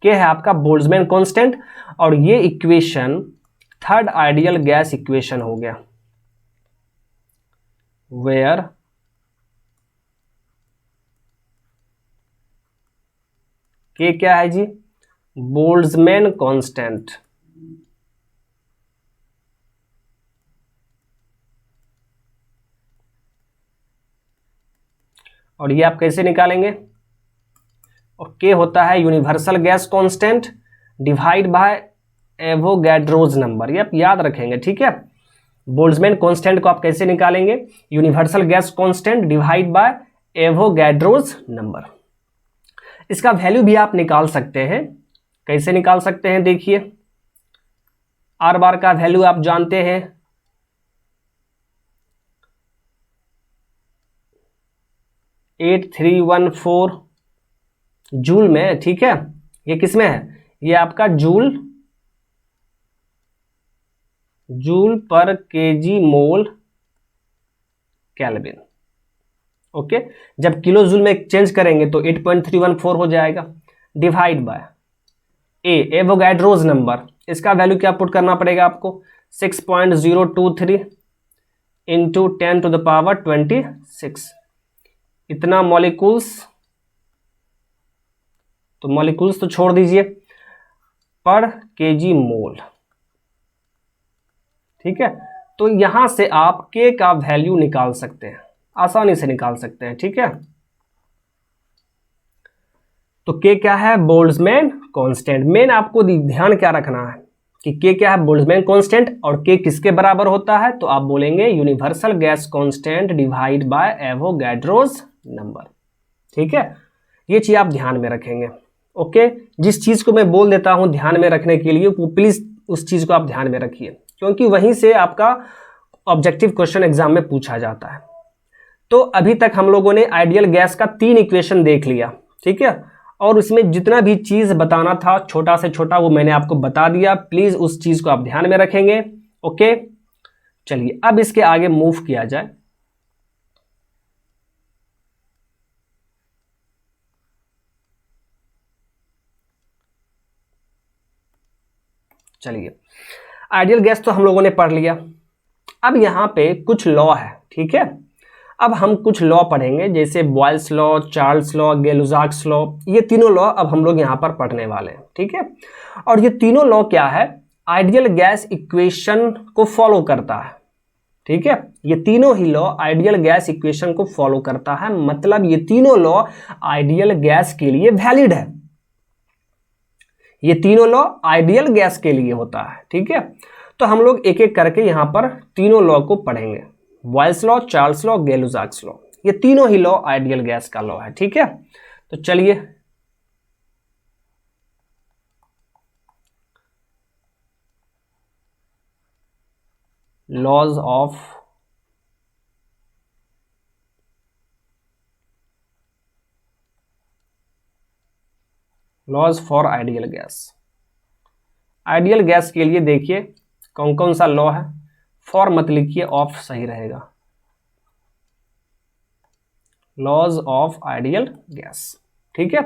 S1: के है आपका बोल्ट्जमैन कांस्टेंट, और ये equation third ideal gas equation हो गया, वेयर के क्या है जी, बोल्ट्जमैन कांस्टेंट। और ये आप कैसे निकालेंगे, और के होता है universal gas constant divide by Avogadro's number, ये आप याद रखेंगे, ठीक है। बोल्ट्जमैन कांस्टेंट को आप कैसे निकालेंगे, universal gas constant divide by Avogadro's number. इसका वैल्यू भी आप निकाल सकते हैं, कैसे निकाल सकते हैं, देखिए आर बार का वैल्यू आप जानते हैं, 8314 जूल में, ठीक है। ये किस में है, ये आपका जूल, जूल पर केजी मोल केल्विन। ओके, जब किलो जूल में चेंज करेंगे तो 8.314 हो जाएगा, डिवाइड बाय एवोगैड्रोज नंबर, इसका वैल्यू क्या पुट करना पड़ेगा आपको, 6.023 इंटू 10⁻26, इतना मॉलिक्यूल्स, तो मॉलिक्यूल्स तो छोड़ दीजिए, पर केजी मोल, ठीक है। तो यहां से आप के का वैल्यू निकाल सकते हैं, आसानी से निकाल सकते हैं, ठीक है। तो के क्या है, बोल्ट्जमैन कांस्टेंट। मेन आपको ध्यान क्या रखना है कि के क्या है, बोल्ट्जमैन कांस्टेंट, और के किसके बराबर होता है, तो आप बोलेंगे universal gas constant divide by Avogadro's number, ठीक है। ये चीज आप ध्यान में रखेंगे। ओके, जिस चीज को मैं बोल देता हूं ध्यान में रखने के लिए, वो प्लीज उस चीज को आप ध्यान में रखिए, क्योंकि वहीं से आपका ऑब्जेक्टिव क्वेश्चन एग्जाम में पूछा जाता है। तो अभी तक हम लोगों ने आइडियल गैस का 3 इक्वेशन देख लिया, ठीक है, और उसमें जितना भी चीज बताना था छोटा से छोटा वो मैंने आपको बता दिया, प्लीज उस चीज को आप ध्यान में रखेंगे। ओके, चलिए अब इसके आगे मूव किया जाए। चलिए, आइडियल गैस तो हम लोगों ने पढ़ लिया, अब यहां पे कुछ लॉ है, ठीक है। अब हम कुछ लॉ पढ़ेंगे, जैसे Boyle's law, Charles' law, Gay Lussac's law, ये तीनों लॉ अब हम लोग यहां पर पढ़ने वाले हैं, ठीक है। और ये तीनों लॉ क्या है, आइडियल गैस इक्वेशन को फॉलो करता है, ठीक है। ये तीनों ही लॉ आइडियल गैस इक्वेशन को फॉलो करता है, मतलब ये तीनों लॉ आइडियल गैस के लिए वैलिड है, ये तीनों लॉ आइडियल गैस के लिए होता है, ठीक है। तो हम लोग एक एक करके यहां पर तीनों लॉ को पढ़ेंगे, Boyle's law, Charles' law, Gay Lussac's law, ये तीनों ही लॉ आइडियल गैस का लॉ है, ठीक है। तो चलिए laws of laws for ideal gas. Ideal gas के लिए देखिए कौन कौन सा लॉ है, फॉर मत लिखिए, ऑफ सही रहेगा, लॉज ऑफ आइडियल गैस, ठीक है।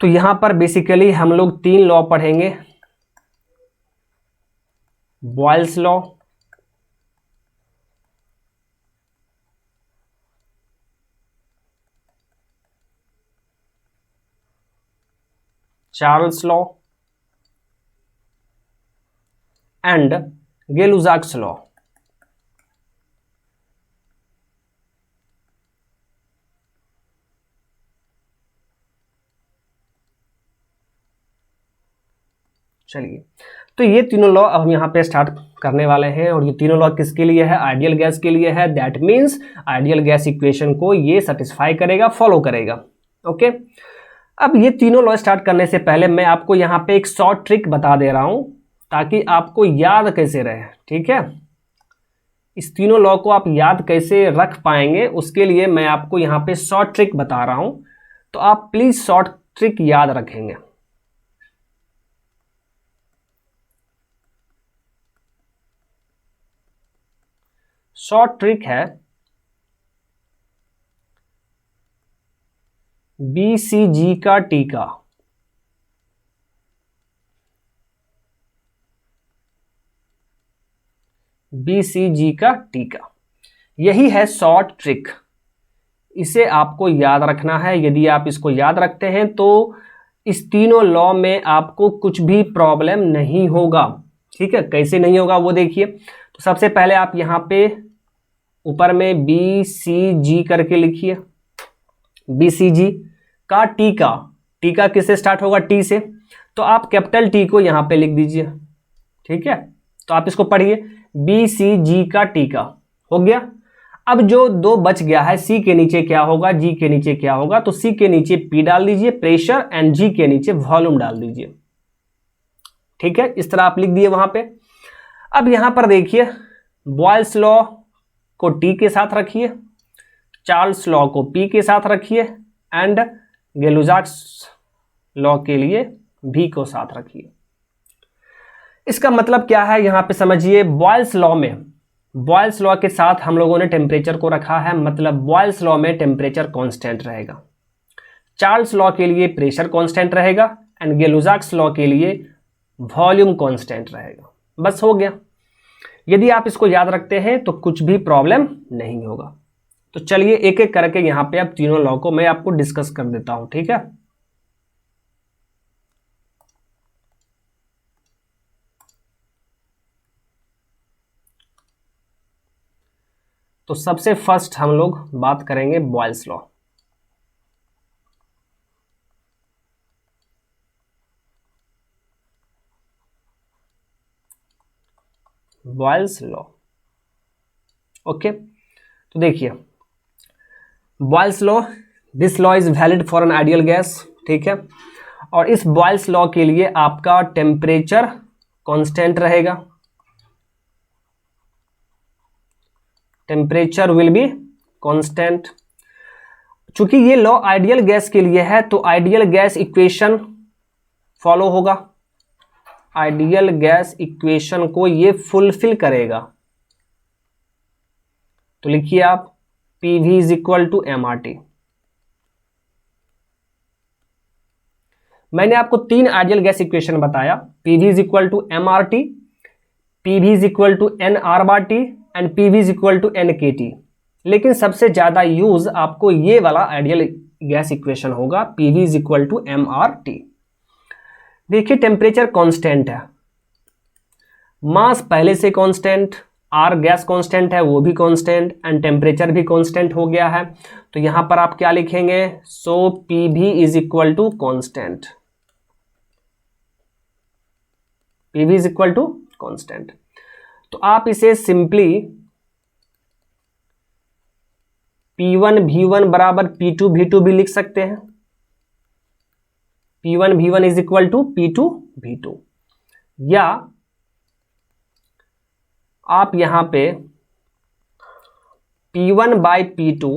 S1: तो यहां पर बेसिकली हम लोग 3 लॉ पढ़ेंगे, Boyle's law, Charles' law and Gay Lussac's law. चलिए, तो ये तीनों लॉ अब हम यहाँ पे स्टार्ट करने वाले हैं, और ये तीनों लॉ किसके लिए है? आइडियल गैस के लिए है। That means ideal gas equation को ये सेटिस्फाई करेगा, फॉलो करेगा। ओके, अब ये तीनों लॉ स्टार्ट करने से पहले मैं आपको यहाँ पे एक शॉर्ट ट्रिक बता दे रहा हूँ ताकि आपको याद कैसे रहे। ठीक है, इस तीनों लॉ को आप याद कैसे रख पाएंगे उसके लिए मैं आपको यहाँ पे शॉर्ट ट्रिक बता रहा हूँ, तो आप प्लीज शॉर्ट ट्रिक याद रखेंगे। शॉर्ट ट्रिक है BCG का टीका। BCG का टीका, यही है शॉर्ट ट्रिक। इसे आपको याद रखना है। यदि आप इसको याद रखते हैं तो इस तीनों लॉ में आपको कुछ भी प्रॉब्लम नहीं होगा। ठीक है, कैसे नहीं होगा वो देखिए। तो सबसे पहले आप यहाँ पे ऊपर में BCG करके लिखिए। BCG का टीका, टीका किससे स्टार्ट होगा? टी से, तो आप कैपिटल टी को यहाँ पे लिख दीजिए। ठीक है, तो आप इसको पढ़िए, BCG का टीका हो गया। अब जो दो बच गया है, C के नीचे क्या होगा, G के नीचे क्या होगा? तो C के नीचे P डाल दीजिए प्रेशर, एंड G के नीचे वॉल्यूम डाल दीजिए। ठीक है, इस तरह आप लिख दिए वहां पे। अब यहां पर देखिए, बॉयल्स लॉ को T के साथ रखिए, चार्ल्स लॉ को P के साथ रखिए, एंड गै-लुसाक्स लॉ के लिए V को साथ रखिए। इसका मतलब क्या है यहां पे समझिए। बॉयल्स लॉ में, बॉयल्स लॉ के साथ हम लोगों ने टेम्परेचर को रखा है, मतलब बॉयल्स लॉ में टेम्परेचर कांस्टेंट रहेगा। चार्ल्स लॉ के लिए प्रेशर कांस्टेंट रहेगा, एंड गै-लुसाक्स लॉ के लिए वॉल्यूम कांस्टेंट रहेगा। बस हो गया। यदि आप इसको याद रखते हैं तो कुछ भी प्रॉब्लम नहीं होगा। तो चलिए एक एक करके यहां पे अब तीनों लॉ को मैं आपको डिस्कस कर देता हूं। ठीक है, तो सबसे फर्स्ट हम लोग बात करेंगे Boyle's law. Boyle's law, okay, तो देखिए Boyle's law, this law is valid for an ideal gas. ठीक है, और इस बॉयल्स लॉ के लिए आपका टेम्परेचर कांस्टेंट रहेगा, टेम्परेचर विल बी कांस्टेंट। चूंकि ये लॉ आइडियल गैस के लिए है तो आइडियल गैस इक्वेशन फॉलो होगा, आइडियल गैस इक्वेशन को ये फुलफिल करेगा। तो लिखिए आप PV is equal to MRT। मैंने आपको तीन आइडियल गैस इक्वेशन बताया, PV is equal to MRT, PV is equal to NR/T and PV is equal to NKT। लेकिन सबसे ज्यादा यूज आपको ये वाला आइडियल गैस इक्वेशन होगा, PV is equal to MRT। देखिए टेम्परेचर कांस्टेंट है, मास पहले से कांस्टेंट, R गैस कांस्टेंट है वो भी कांस्टेंट, एंड टेम्परेचर भी कांस्टेंट हो गया है। तो यहां पर आप क्या लिखेंगे? So PV is equal to constant, PV is equal to constant. तो आप इसे सिंपली P1 V1 बराबर P2 V2 भी लिख सकते हैं। P1 V1 is equal to P2 V2, या आप यहां पे P1 by P2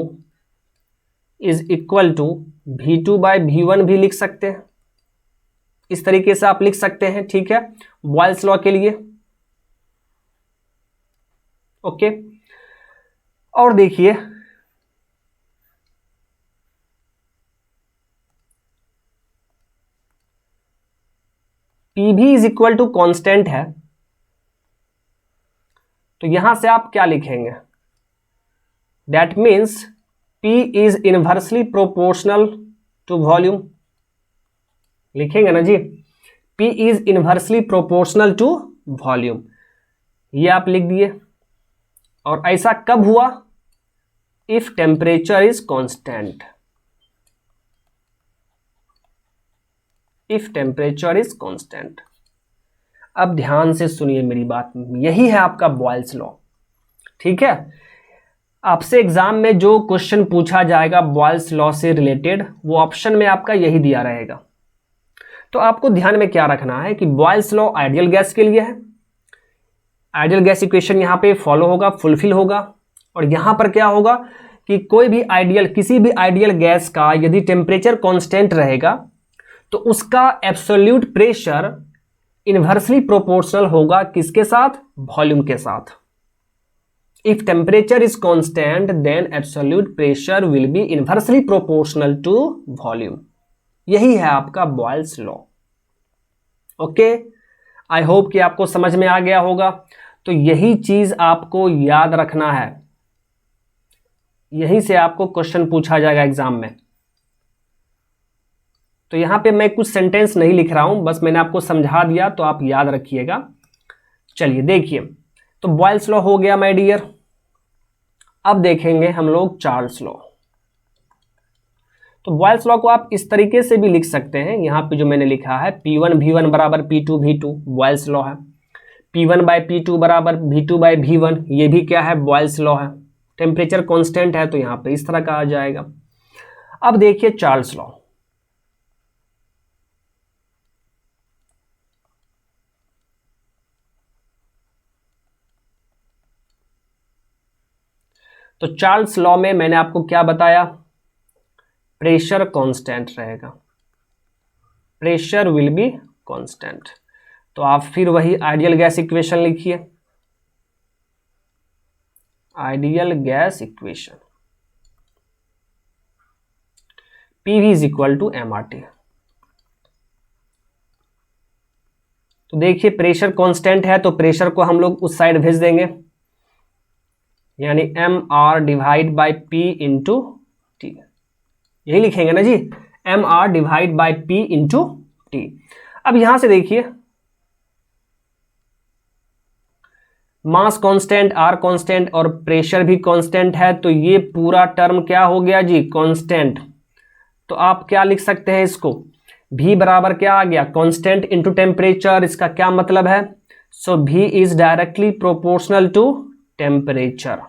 S1: is equal to V2 by V1 भी लिख सकते हैं। इस तरीके से आप लिख सकते हैं। ठीक है, बॉयल्स लॉ के लिए। ओके, और देखिए PV is equal to constant है, तो यहां से आप क्या लिखेंगे? That means P is inversely proportional to volume. लिखेंगे ना जी, P is inversely proportional to volume, ये आप लिख दिए। और ऐसा कब हुआ? If temperature is constant, if temperature is constant. अब ध्यान से सुनिए मेरी बात, यही है आपका बॉयल्स लॉ, ठीक है। आपसे एग्जाम में जो क्वेश्चन पूछा जाएगा बॉयल्स लॉ से रिलेटेड, वो ऑप्शन में आपका यही दिया रहेगा। तो आपको ध्यान में क्या रखना है कि बॉयल्स लॉ आइडियल गैस के लिए है, आइडियल गैस इक्वेशन यहाँ पे फॉलो होगा, फुलफिल होगा। और यहाँ पर क्या होगा कि कोई भी आइडियल, किसी भी आइडियल गैस का यदि टेम्परेचर कांस्टेंट रहेगा तो उसका एब्सोल्यूट प्रेशर इनवर्सली प्रोपोर्शनल होगा किसके साथ? वॉल्यूम के साथ। If temperature is constant then absolute pressure will be inversely proportional to volume. यही है आपका Boyle's law. Okay, I hope कि आपको समझ में आ गया होगा। तो यही चीज आपको याद रखना है, यहीं से आपको क्वेश्चन पूछा जाएगा एग्जाम में। तो यहां पे मैं कुछ सेंटेंस नहीं लिख रहा हूं, बस मैंने आपको समझा दिया, तो आप याद रखिएगा। चलिए देखिए, तो बॉयल्स लॉ हो गया माय डियर। अब देखेंगे हम लोग चार्ल्स लॉ। तो बॉयल्स लॉ को आप इस तरीके से भी लिख सकते हैं, यहां पे जो मैंने लिखा है P1 V1 बराबर P2 V2, बॉयल्स लॉ है। P1 बाय P2 बराबर V2 बाय V1, ये भी क्या है? बॉयल्स लॉ है। टेम्परेचर कांस्टेंट है तो यहां पे इस तरह का आ जाएगा। अब देखिए चार्ल्स लॉ। तो चार्ल्स लॉ में मैंने आपको क्या बताया? प्रेशर कांस्टेंट रहेगा, प्रेशर विल बी कांस्टेंट। तो आप फिर वही आइडियल गैस इक्वेशन लिखिए, ideal gas equation PV is equal to MRT। तो देखिए प्रेशर कांस्टेंट है तो प्रेशर को हम लोग उस साइड भेज देंगे, यानी MR divide by P into T, यही लिखेंगे ना जी, MR divide by P into T। अब यहां से देखिए मास कांस्टेंट, R कांस्टेंट और प्रेशर भी कांस्टेंट है, तो ये पूरा टर्म क्या हो गया जी? कांस्टेंट। तो आप क्या लिख सकते हैं इसको? V बराबर क्या आ गया? Constant into temperature. इसका क्या मतलब है? So V is directly proportional to temperature,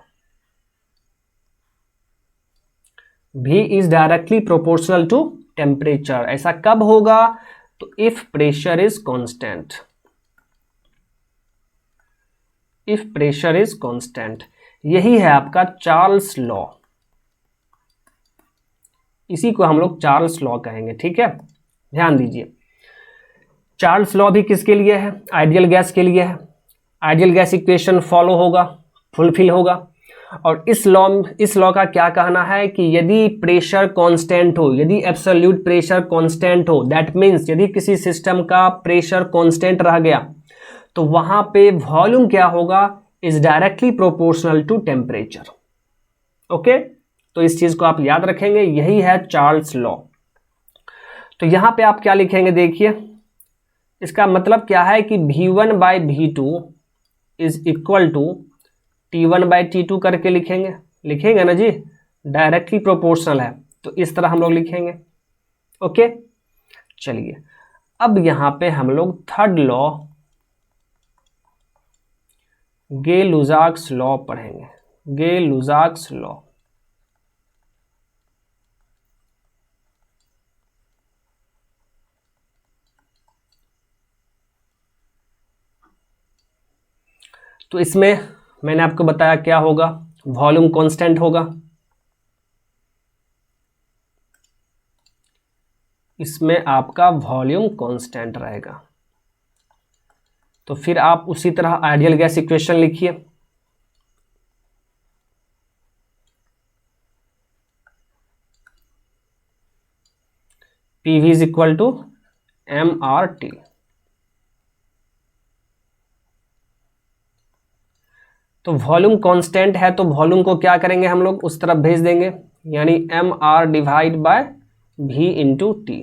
S1: V is directly proportional to temperature. ऐसा कब होगा? तो if pressure is constant, if pressure is constant. यही है आपका चार्ल्स लॉ, इसी को हम लोग चार्ल्स लॉ कहेंगे, ठीक है। ध्यान दीजिए, चार्ल्स लॉ भी किसके लिए है? आइडियल गैस के लिए है। आइडियल गैस इक्वेशन फॉलो होगा, फुलफिल होगा। और इस लॉ का क्या कहना है कि यदि प्रेशर कांस्टेंट हो, यदि एब्सोल्यूट प्रेशर कांस्टेंट हो, दैट मीन्स यदि किसी सिस्टम का प्रेशर कांस्टेंट रह गया तो वहां पे वॉल्यूम क्या होगा? Is directly proportional to temperature. Okay, तो इस चीज को आप याद रखेंगे, यही है चार्ल्स लॉ। तो यहां पे आप क्या लिखेंगे? देखिए इसका मतलब क्या है कि V1 by V2 is equal to T1 by T2 करके लिखेंगे, लिखेंगे ना जी, डायरेक्टली प्रोपोर्शनल है तो इस तरह हम लोग लिखेंगे। ओके, चलिए अब यहां पे हम लोग थर्ड लॉ, गे-लुसाक्स लॉ पढ़ेंगे, गे-लुसाक्स लॉ। तो इसमें मैंने आपको बताया क्या होगा? वॉल्यूम कांस्टेंट होगा, इसमें आपका वॉल्यूम कांस्टेंट रहेगा। तो फिर आप उसी तरह आइडियल गैस इक्वेशन लिखिए, PV is equal to MRT। तो वॉल्यूम कांस्टेंट है तो वॉल्यूम को क्या करेंगे हम लोग? उस तरफ भेज देंगे, यानी MR divide by V into T।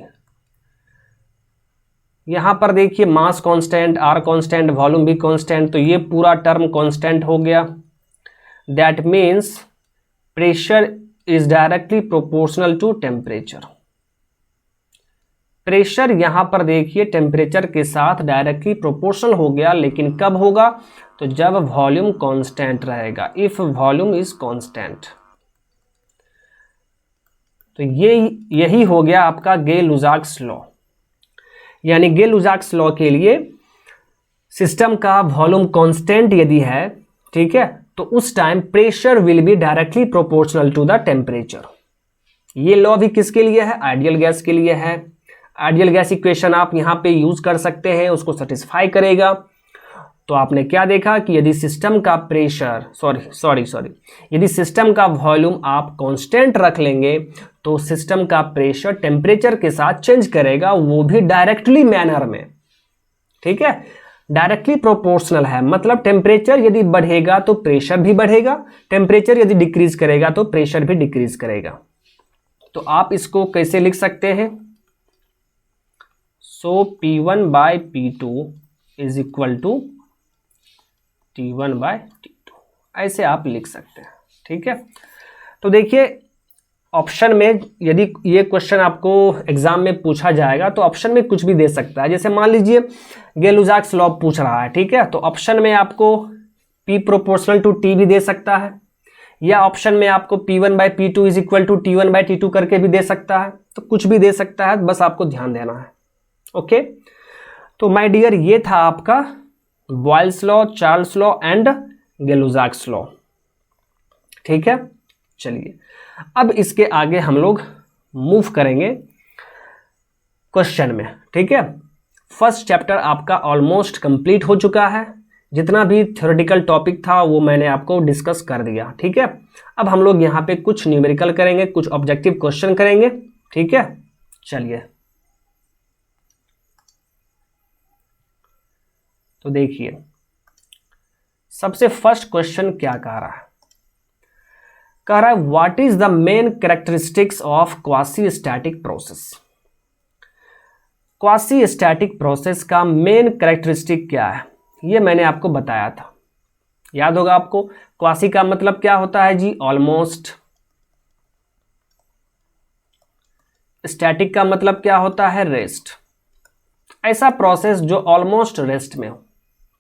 S1: यहाँ पर देखिए mass constant, R constant, volume भी कांस्टेंट, तो ये पूरा टर्म कांस्टेंट हो गया। That means pressure is directly proportional to temperature. Pressure यहां पर देखिए टेम्परेचर के साथ डायरेक्टली प्रोपोर्शनल हो गया, लेकिन कब होगा? तो जब वॉल्यूम कांस्टेंट रहेगा, इफ वॉल्यूम इज कांस्टेंट। तो यही हो गया आपका गे-लुसाक्स लॉ। यानी गे-लुसाक्स लॉ के लिए सिस्टम का वॉल्यूम कांस्टेंट यदि है, ठीक है, तो उस time pressure will be directly proportional to the temperature. ये लॉ भी किसके लिए है? आइडियल गैस के लिए है। आइडियल गैस इक्वेशन आप यहां पे यूज कर सकते हैं, उसको सेटिस्फाई करेगा। तो आपने क्या देखा कि यदि सिस्टम का प्रेशर यदि सिस्टम का वॉल्यूम आप कांस्टेंट रख लेंगे तो सिस्टम का प्रेशर टेम्परेचर के साथ चेंज करेगा, वो भी डायरेक्टली मैनर में, ठीक है, डायरेक्टली प्रोपोर्शनल है। मतलब टेम्परेचर यदि बढ़ेगा तो प्रेशर भी बढ़ेगा, टेम्परेचर यदि डिक्रीज करेगा तो प्रेशर भी डिक्रीज करेगा। तो आप इसको कैसे लिख सकते हैं? सो P1/P2 is equal to T1/T2, ऐसे आप लिख सकते हैं, ठीक है। तो देखिए ऑप्शन में यदि ये क्वेश्चन आपको एग्जाम में पूछा जाएगा तो ऑप्शन में कुछ भी दे सकता है। जैसे मान लीजिए गे-लुसाक्स लॉ पूछ रहा है, ठीक है, तो ऑप्शन में आपको P प्रोपोर्शनल टू T भी दे सकता है, या ऑप्शन में आपको P1/P2 is equal to T1/T2 करके भी दे सकता है। तो कुछ भी दे सकता है, बस आपको ध्यान देना है। ओके, तो माय डियर ये था आपका Boyle's law, Charles' law and Gay Lussac's law, ठीक है। चलिए अब इसके आगे हम लोग मूव करेंगे क्वेश्चन में, ठीक है। फर्स्ट चैप्टर आपका ऑलमोस्ट कंप्लीट हो चुका है। जितना भी थ्योरेटिकल टॉपिक था वो मैंने आपको डिस्कस कर दिया, ठीक है। अब हम लोग यहाँ पे कुछ न्यूमेरिकल करेंगे, कुछ ऑब्जेक्टिव क्वेश्चन करेंगे, ठीक है। चलिए तो देखिए सबसे फर्स्ट क्वेश्चन क्या कह रहा है? कह रहा है what is the main characteristics of quasi static process. Quasi static process का मेन कैरेक्टरिस्टिक क्या है, ये मैंने आपको बताया था, याद होगा आपको। क्वासी का मतलब क्या होता है जी? ऑलमोस्ट। स्टैटिक का मतलब क्या होता है? रेस्ट। ऐसा प्रोसेस जो ऑलमोस्ट रेस्ट में हो,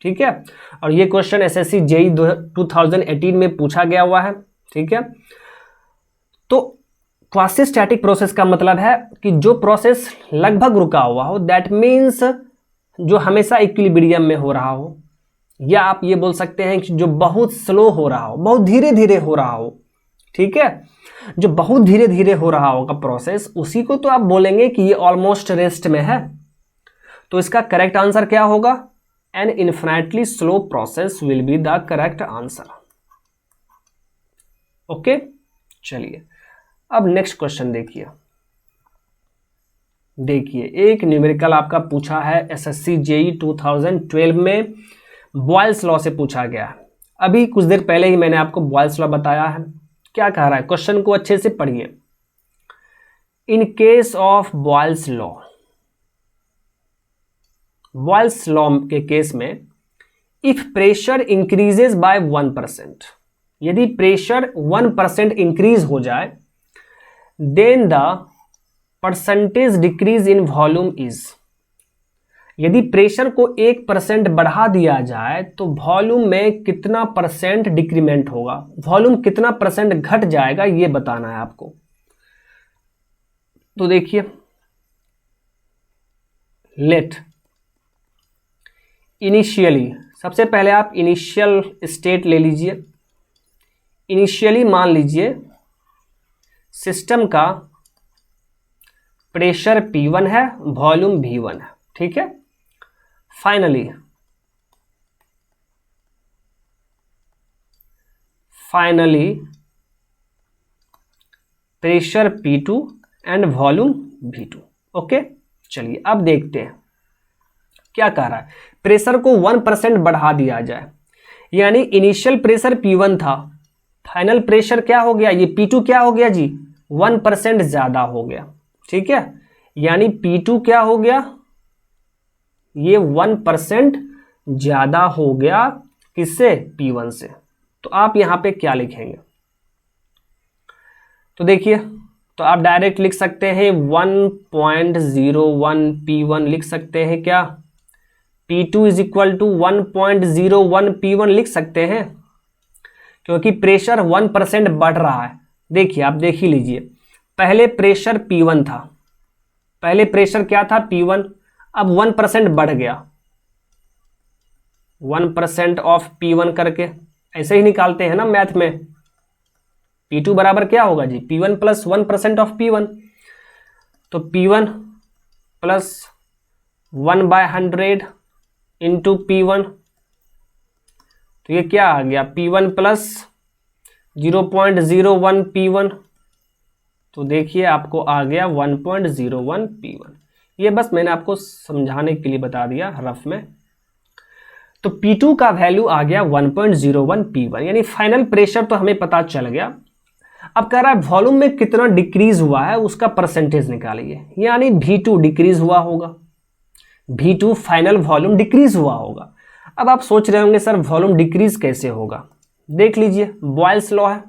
S1: ठीक है। और ये क्वेश्चन एसएससी जेईई 2018 में पूछा गया हुआ है, ठीक है। तो क्वासी स्टैटिक प्रोसेस का मतलब है कि जो प्रोसेस लगभग रुका हुआ हो, दैट मीन्स जो हमेशा इक्विलिब्रियम में हो रहा हो, या आप ये बोल सकते हैं कि जो बहुत स्लो हो रहा हो, बहुत धीरे धीरे हो रहा हो, ठीक है। जो बहुत धीरे धीरे हो रहा होगा प्रोसेस, उसी को तो आप बोलेंगे कि ये ऑलमोस्ट रेस्ट में है। तो इसका करेक्ट आंसर क्या होगा? An infinitely slow process will be the correct answer. Okay, चलिए अब नेक्स्ट क्वेश्चन देखिए। एक न्यूमेरिकल आपका पूछा है एसएससी जेईई 2012 में, बॉयल्स लॉ से पूछा गया। अभी कुछ देर पहले ही मैंने आपको बॉयल्स लॉ बताया है। क्या कह रहा है? क्वेश्चन को अच्छे से पढ़िए। In case of Boyle's law, Boyle's law के केस में इफ प्रेशर इंक्रीजेस बाय 1%, यदि प्रेशर 1% इंक्रीज हो जाए, then the percentage decrease in volume is, यदि प्रेशर को 1% बढ़ा दिया जाए तो वॉल्यूम में कितना परसेंट डिक्रीमेंट होगा, वॉल्यूम कितना परसेंट घट जाएगा, ये बताना है आपको। तो देखिए लेट इनिशियली, सबसे पहले आप इनिशियल स्टेट ले लीजिए। इनिशियली मान लीजिए सिस्टम का प्रेशर P1 है, वॉल्यूम V1 है, ठीक है। Finally pressure P2 and volume V2। Okay, चलिए अब देखते हैं क्या कह रहा है। प्रेशर को 1% बढ़ा दिया जाए, यानी इनिशियल प्रेशर P1 था, फाइनल प्रेशर क्या हो गया? ये P2 क्या हो गया जी? 1% ज्यादा हो गया, ठीक है। यानी P2 क्या हो गया? ये 1% ज़्यादा हो गया किससे, P1 से। तो आप यहाँ पे क्या लिखेंगे, तो देखिए, तो आप डायरेक्ट लिख सकते हैं 1.01 P1 लिख सकते हैं क्या, P2 is equal to 1.01 P1 लिख सकते हैं, क्योंकि प्रेशर 1% बढ़ रहा है। देखिए आप देख ही लीजिए, पहले प्रेशर P1 था, पहले प्रेशर क्या था P1, अब 1% बढ़ गया, 1% ऑफ P1 करके ऐसे ही निकालते हैं ना मैथ में। P2 बराबर क्या होगा जी, P1 प्लस 1% ऑफ P1, तो P1 प्लस 1/100 इंटू P1, तो ये क्या आ गया, P1 प्लस 0.01 P1, तो देखिए आपको आ गया 1.01 P1। ये बस मैंने आपको समझाने के लिए बता दिया रफ में। तो P2 का वैल्यू आ गया 1.01 P1, यानी फाइनल प्रेशर तो हमें पता चल गया। अब कह रहा है वॉल्यूम में कितना डिक्रीज हुआ है उसका परसेंटेज निकालिए, यानी V2 डिक्रीज हुआ होगा, V2 फाइनल वॉल्यूम डिक्रीज हुआ होगा। अब आप सोच रहे होंगे सर वॉल्यूम डिक्रीज कैसे होगा, देख लीजिए, बॉयल्स लॉ है,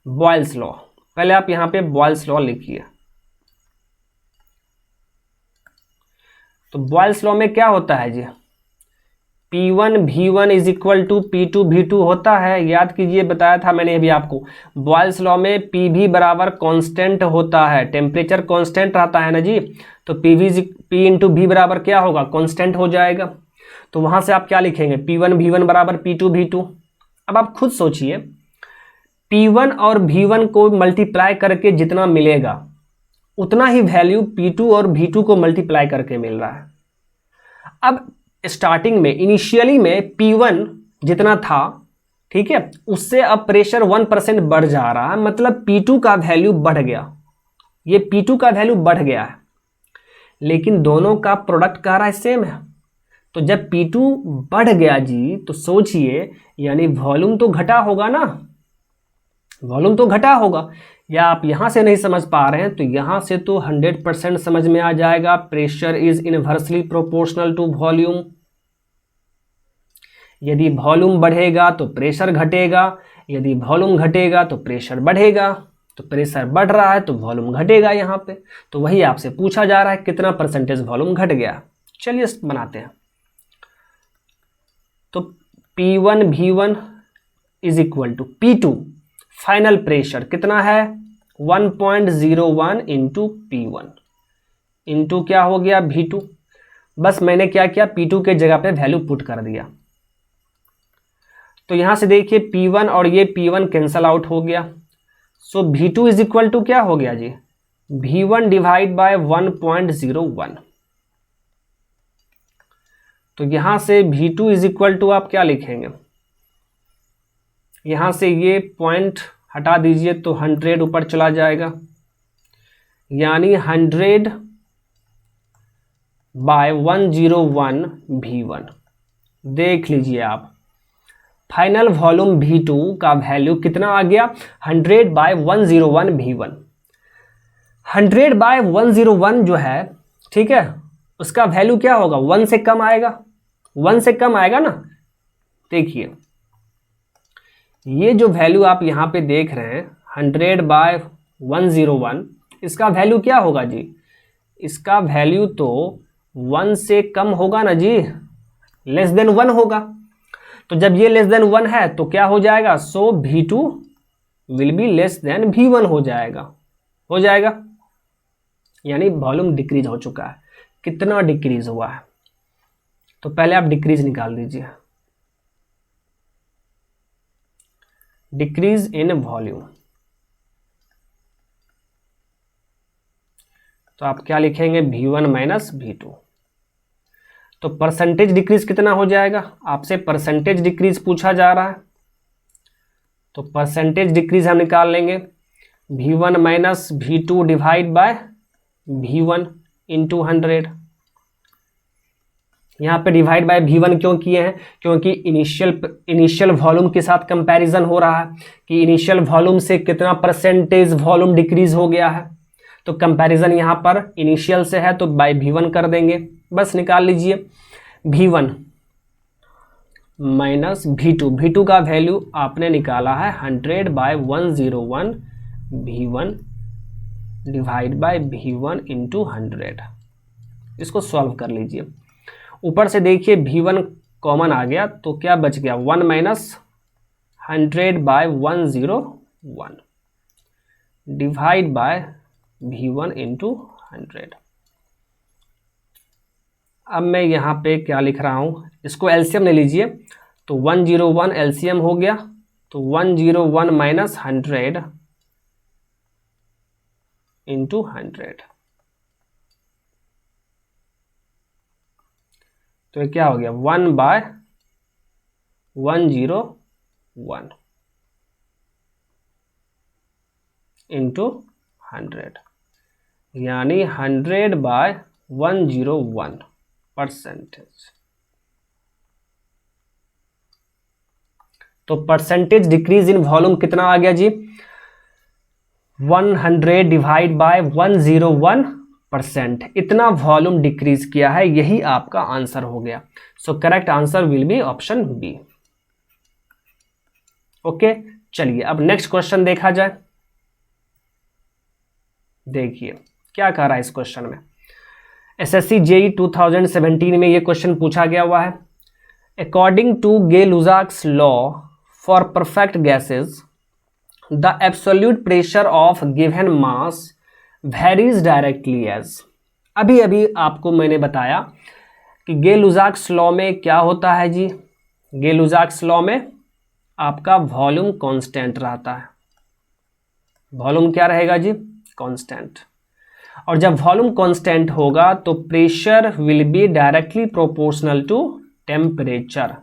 S1: बॉयल्स लॉ, पहले आप यहां पे बॉयल्स लॉ लिखिए। तो बॉयल्स लॉ में क्या होता है जी, P1 V1 is equal to P2 V2 होता है, याद कीजिए, बताया था मैंने अभी आपको। बॉयल्स लॉ में PV बराबर कांस्टेंट होता है, टेम्परेचर कांस्टेंट रहता है ना जी, तो P इंटू V बराबर क्या होगा, कांस्टेंट हो जाएगा। तो वहां से आप क्या लिखेंगे, P1 V1 बराबर P2 V2। अब आप खुद सोचिए, P1 और V1 को मल्टीप्लाई करके जितना मिलेगा उतना ही वैल्यू P2 और V2 को मल्टीप्लाई करके मिल रहा है। अब स्टार्टिंग में इनिशियली में P1 जितना था, ठीक है, उससे अब प्रेशर 1% बढ़ जा रहा है, मतलब P2 का वैल्यू बढ़ गया, ये P2 का वैल्यू बढ़ गया है, लेकिन दोनों का प्रोडक्ट कह रहा है सेम है। तो जब P2 बढ़ गया जी, तो सोचिए, यानी वॉल्यूम तो घटा होगा ना, वॉल्यूम तो घटा होगा। या आप यहां से नहीं समझ पा रहे हैं तो यहां से तो 100% समझ में आ जाएगा, pressure is inversely proportional to volume. यदि वॉल्यूम बढ़ेगा तो प्रेशर घटेगा, यदि वॉल्यूम घटेगा तो प्रेशर बढ़ेगा, तो प्रेशर बढ़ रहा है तो वॉल्यूम घटेगा यहाँ पे। तो वही आपसे पूछा जा रहा है कितना परसेंटेज वॉल्यूम घट गया। चलिए बनाते हैं। तो P1 V1 is equal to P2 final pressure कितना है 1.01 इंटू P1 इंटू क्या हो गया V2। बस मैंने क्या किया, P2 के जगह पे वैल्यू पुट कर दिया। तो यहां से देखिए P1 और ये P1 कैंसल आउट हो गया। सो V2 इज इक्वल टू क्या हो गया जी, V1 डिवाइड बाय 1.01। तो यहां से V2 इज इक्वल टू आप क्या लिखेंगे, यहां से ये पॉइंट हटा दीजिए तो 100 ऊपर चला जाएगा, यानी 100 बाय 101 V1। देख लीजिए आप, फाइनल वॉल्यूम V2 का वैल्यू कितना आ गया 100 बाय 101 V1। 100 बाय 101 जो है, ठीक है, उसका वैल्यू क्या होगा, 1 से कम आएगा, 1 से कम आएगा ना। देखिए ये जो वैल्यू आप यहां पे देख रहे हैं 100 बाय 101, इसका वैल्यू क्या होगा जी, इसका वैल्यू तो 1 से कम होगा ना जी, लेस देन 1 होगा। तो जब ये लेस देन 1 है तो क्या हो जाएगा, सो V2 will be less than V1 हो जाएगा, यानी वॉल्यूम डिक्रीज हो चुका है। कितना डिक्रीज हुआ है, तो पहले आप डिक्रीज निकाल दीजिए, डिक्रीज इन वॉल्यूम। तो आप क्या लिखेंगे, V1 माइनस V2। तो परसेंटेज डिक्रीज कितना हो जाएगा, आपसे परसेंटेज डिक्रीज पूछा जा रहा है, तो परसेंटेज डिक्रीज हम निकाल लेंगे V1 minus V2 divide by V1 into 100। यहाँ पे डिवाइड बाय V1 क्यों किए हैं, क्योंकि इनिशियल वॉल्यूम के साथ कंपैरिजन हो रहा है कि इनिशियल वॉल्यूम से कितना परसेंटेज वॉल्यूम डिक्रीज हो गया है। तो कंपैरिजन यहाँ पर इनिशियल से है तो बाय V1 कर देंगे, बस निकाल लीजिए V1 माइनस V2 का वैल्यू आपने निकाला है 100/101 V1 divide by V1 into 100। इसको सॉल्व कर लीजिए। ऊपर से देखिए V1 कॉमन आ गया तो क्या बच गया 1 minus 100/101 divide by V1 into 100। अब मैं यहाँ पे क्या लिख रहा हूँ, इसको एलसीएम ले लीजिए तो 101 एलसीएम हो गया तो 101 माइनस 100 इंटू 100 तो ये क्या हो गया 1/101 इंटू 100 यानी 100/101 परसेंटेज। तो परसेंटेज डिक्रीज इन वॉल्यूम कितना आ गया जी 100 डिवाइड बाय 101%। इतना वॉल्यूम डिक्रीज किया है, यही आपका आंसर हो गया। So correct answer will be option B. Okay, चलिए अब नेक्स्ट क्वेश्चन देखा जाए। देखिए क्या कह रहा है इस क्वेश्चन में। एसएससी जेई 2017 में ये क्वेश्चन पूछा गया हुआ है। According to Gay Lussac's law for perfect gases the absolute pressure of given mass varies directly as. अभी अभी आपको मैंने बताया कि गे-लुसाक्स लॉ में क्या होता है जी, गे-लुसाक्स लॉ में आपका वॉल्यूम कांस्टेंट रहता है। वॉल्यूम क्या रहेगा जी कांस्टेंट, और जब वॉल्यूम कांस्टेंट होगा तो pressure will be directly proportional to temperature.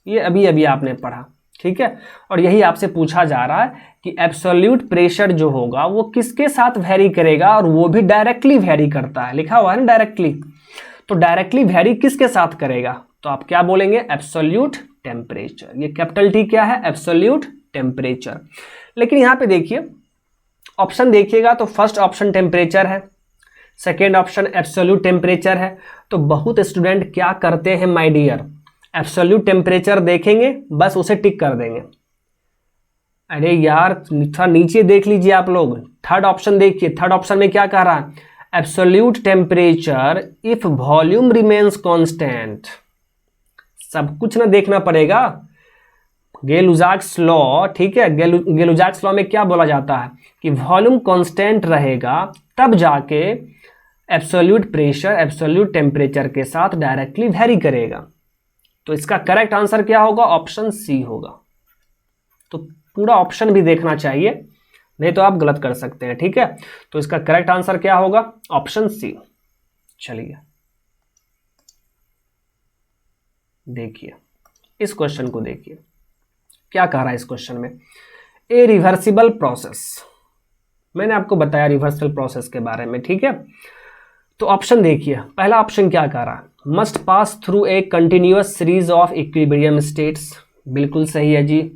S1: ये अभी अभी आपने पढ़ा, ठीक है। और यही आपसे पूछा जा रहा है कि एब्सोल्यूट प्रेशर जो होगा वो किसके साथ वेरी करेगा, और वो भी डायरेक्टली वेरी करता है, लिखा हुआ है ना डायरेक्टली। तो डायरेक्टली वेरी किसके साथ करेगा, तो आप क्या बोलेंगे एब्सोल्यूट टेम्परेचर। ये कैपिटल टी क्या है एब्सोल्यूट टेम्परेचर। लेकिन यहाँ पे देखिए ऑप्शन देखिएगा तो फर्स्ट ऑप्शन टेम्परेचर है, सेकेंड ऑप्शन एब्सोल्यूट टेम्परेचर है। तो बहुत स्टूडेंट क्या करते हैं माय डियर, एब्सोल्यूट टेम्परेचर देखेंगे बस उसे टिक कर देंगे। अरे यार थोड़ा नीचे देख लीजिए आप लोग, थर्ड ऑप्शन देखिए, थर्ड ऑप्शन में क्या कह रहा है absolute temperature if volume remains constant. सब कुछ ना देखना पड़ेगा। गे-लुसाक्स लॉ, ठीक है, गे-लुसाक्स लॉ में क्या बोला जाता है कि वॉल्यूम कांस्टेंट रहेगा तब जाके एब्सोल्यूट प्रेशर एब्सोल्यूट टेम्परेचर के साथ डायरेक्टली वेरी करेगा। तो इसका करेक्ट आंसर क्या होगा ऑप्शन सी होगा। तो पूरा ऑप्शन भी देखना चाहिए, नहीं तो आप गलत कर सकते हैं, ठीक है। तो इसका करेक्ट आंसर क्या होगा ऑप्शन सी। चलिए देखिए इस क्वेश्चन को, देखिए क्या कह रहा है इस क्वेश्चन में। ए रिवर्सिबल प्रोसेस, मैंने आपको बताया रिवर्सल प्रोसेस के बारे में, ठीक है। तो ऑप्शन देखिए, पहला ऑप्शन क्या कह रहा है must pass through a continuous series of equilibrium states. बिल्कुल सही है जी,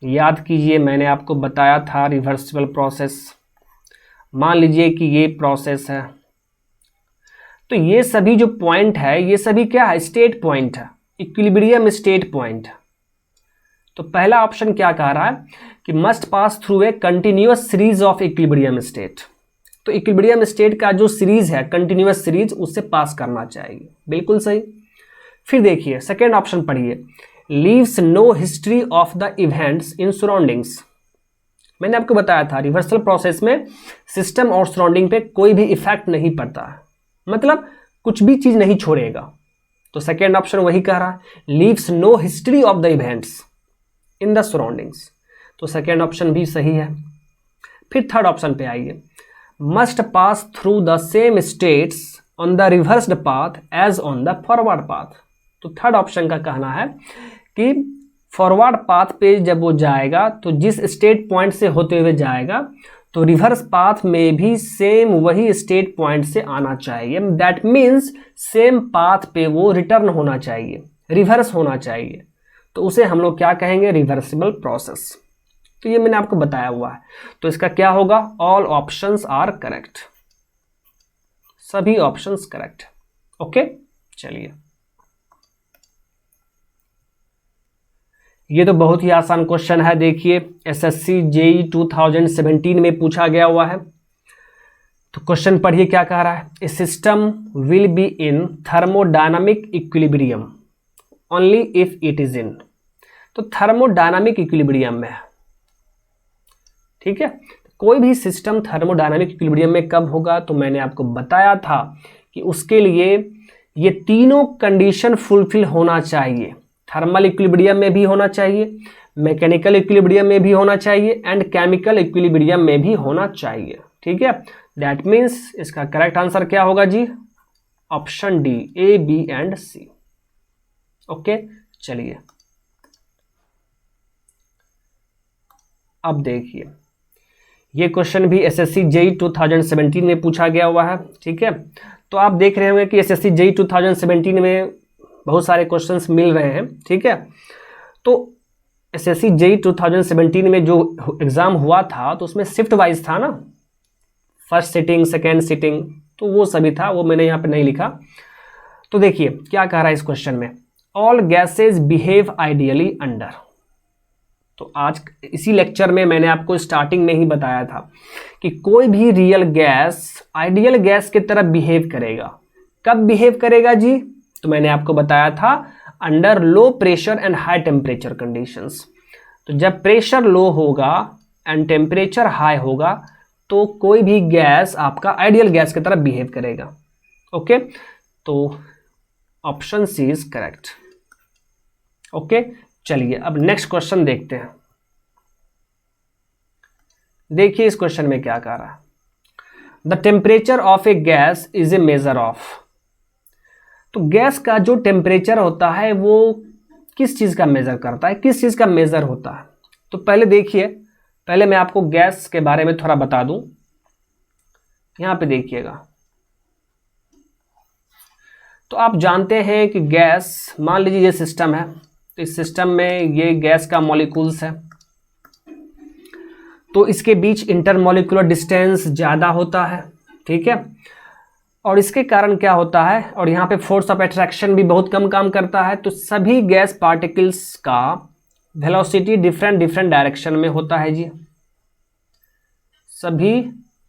S1: याद कीजिए मैंने आपको बताया था रिवर्सिबल प्रोसेस। मान लीजिए कि ये प्रोसेस है, तो ये सभी जो पॉइंट है ये सभी क्या है स्टेट पॉइंट है, इक्विलिब्रियम स्टेट पॉइंट। तो पहला ऑप्शन क्या कह रहा है कि must pass through a continuous series of equilibrium state. तो इक्विलिब्रियम स्टेट का जो सीरीज है कंटिन्यूअस सीरीज उससे पास करना चाहिए, बिल्कुल सही। फिर देखिए सेकेंड ऑप्शन पढ़िए, leaves no history of the events in surroundings. मैंने आपको बताया था रिवर्सल प्रोसेस में सिस्टम और सराउंडिंग पे कोई भी इफेक्ट नहीं पड़ता है, मतलब कुछ भी चीज नहीं छोड़ेगा। तो सेकेंड ऑप्शन वही कह रहा है, leaves no history of the events in the surroundings. तो सेकेंड ऑप्शन भी सही है। फिर थर्ड ऑप्शन पे आइए, must pass through the same states on the reversed path as on the forward path. तो थर्ड ऑप्शन का कहना है कि फॉरवर्ड पाथ पे जब वो जाएगा तो जिस स्टेट पॉइंट से होते हुए जाएगा तो रिवर्स पाथ में भी सेम वही स्टेट पॉइंट से आना चाहिए। दैट मीन्स सेम पाथ पे वो रिटर्न होना चाहिए, रिवर्स होना चाहिए। तो उसे हम लोग क्या कहेंगे रिवर्सिबल प्रोसेस। तो ये मैंने आपको बताया हुआ है। तो इसका क्या होगा, ऑल ऑप्शंस आर करेक्ट, सभी ऑप्शंस करेक्ट। ओके, चलिए ये तो बहुत ही आसान क्वेश्चन है। देखिए एसएससी जेई 2017 में पूछा गया हुआ है। तो क्वेश्चन पढ़िए क्या कह रहा है, a system will be in thermodynamic equilibrium only if it is in, तो थर्मोडायनामिक इक्विलिब्रियम में है, ठीक है। कोई भी सिस्टम थर्मोडायनामिक इक्विलिब्रियम में कब होगा, तो मैंने आपको बताया था कि उसके लिए ये तीनों कंडीशन फुलफिल होना चाहिए। थर्मल इक्विलिब्रियम में भी होना चाहिए, मैकेनिकल इक्विलिब्रियम में भी होना चाहिए एंड केमिकल इक्विलिब्रियम में भी होना चाहिए, ठीक है। दैट मीन्स इसका करेक्ट आंसर क्या होगा जी, option D, A B and C. Okay, चलिए अब देखिए ये क्वेश्चन भी एसएससी जेई 2017 में पूछा गया हुआ है, ठीक है। तो आप देख रहे होंगे कि एसएससी जेई 2017 में बहुत सारे क्वेश्चंस मिल रहे हैं, ठीक है। तो एसएससी जेई 2017 में जो एग्जाम हुआ था तो उसमें शिफ्ट वाइज था ना, फर्स्ट सिटिंग सेकेंड सिटिंग, तो वो सभी था, वो मैंने यहाँ पे नहीं लिखा। तो देखिए क्या कह रहा है इस क्वेश्चन में, all gases behave ideally under. तो आज इसी लेक्चर में मैंने आपको स्टार्टिंग में ही बताया था कि कोई भी रियल गैस आइडियल गैस की तरह बिहेव करेगा। कब बिहेव करेगा जी, तो मैंने आपको बताया था under low pressure and high temperature conditions. तो जब प्रेशर लो होगा एंड टेम्परेचर हाई होगा तो कोई भी गैस आपका आइडियल गैस की तरह बिहेव करेगा। ओके, तो option C is correct. Okay, चलिए अब नेक्स्ट क्वेश्चन देखते हैं। देखिए इस क्वेश्चन में क्या कह रहा है, the temperature of A gas is a measure of. तो गैस का जो टेम्परेचर होता है वो किस चीज का मेजर करता है, किस चीज का मेजर होता है। तो पहले देखिए, पहले मैं आपको गैस के बारे में थोड़ा बता दूं। यहां पे देखिएगा, तो आप जानते हैं कि गैस, मान लीजिए ये सिस्टम है, तो इस सिस्टम में ये गैस का मॉलिक्यूल्स है, तो इसके बीच इंटरमॉलिक्यूलर डिस्टेंस ज़्यादा होता है, ठीक है। और इसके कारण क्या होता है, और यहाँ पे फोर्स ऑफ अट्रैक्शन भी बहुत कम काम करता है। तो सभी गैस पार्टिकल्स का वेलोसिटी डिफरेंट डिफरेंट डायरेक्शन में होता है जी। सभी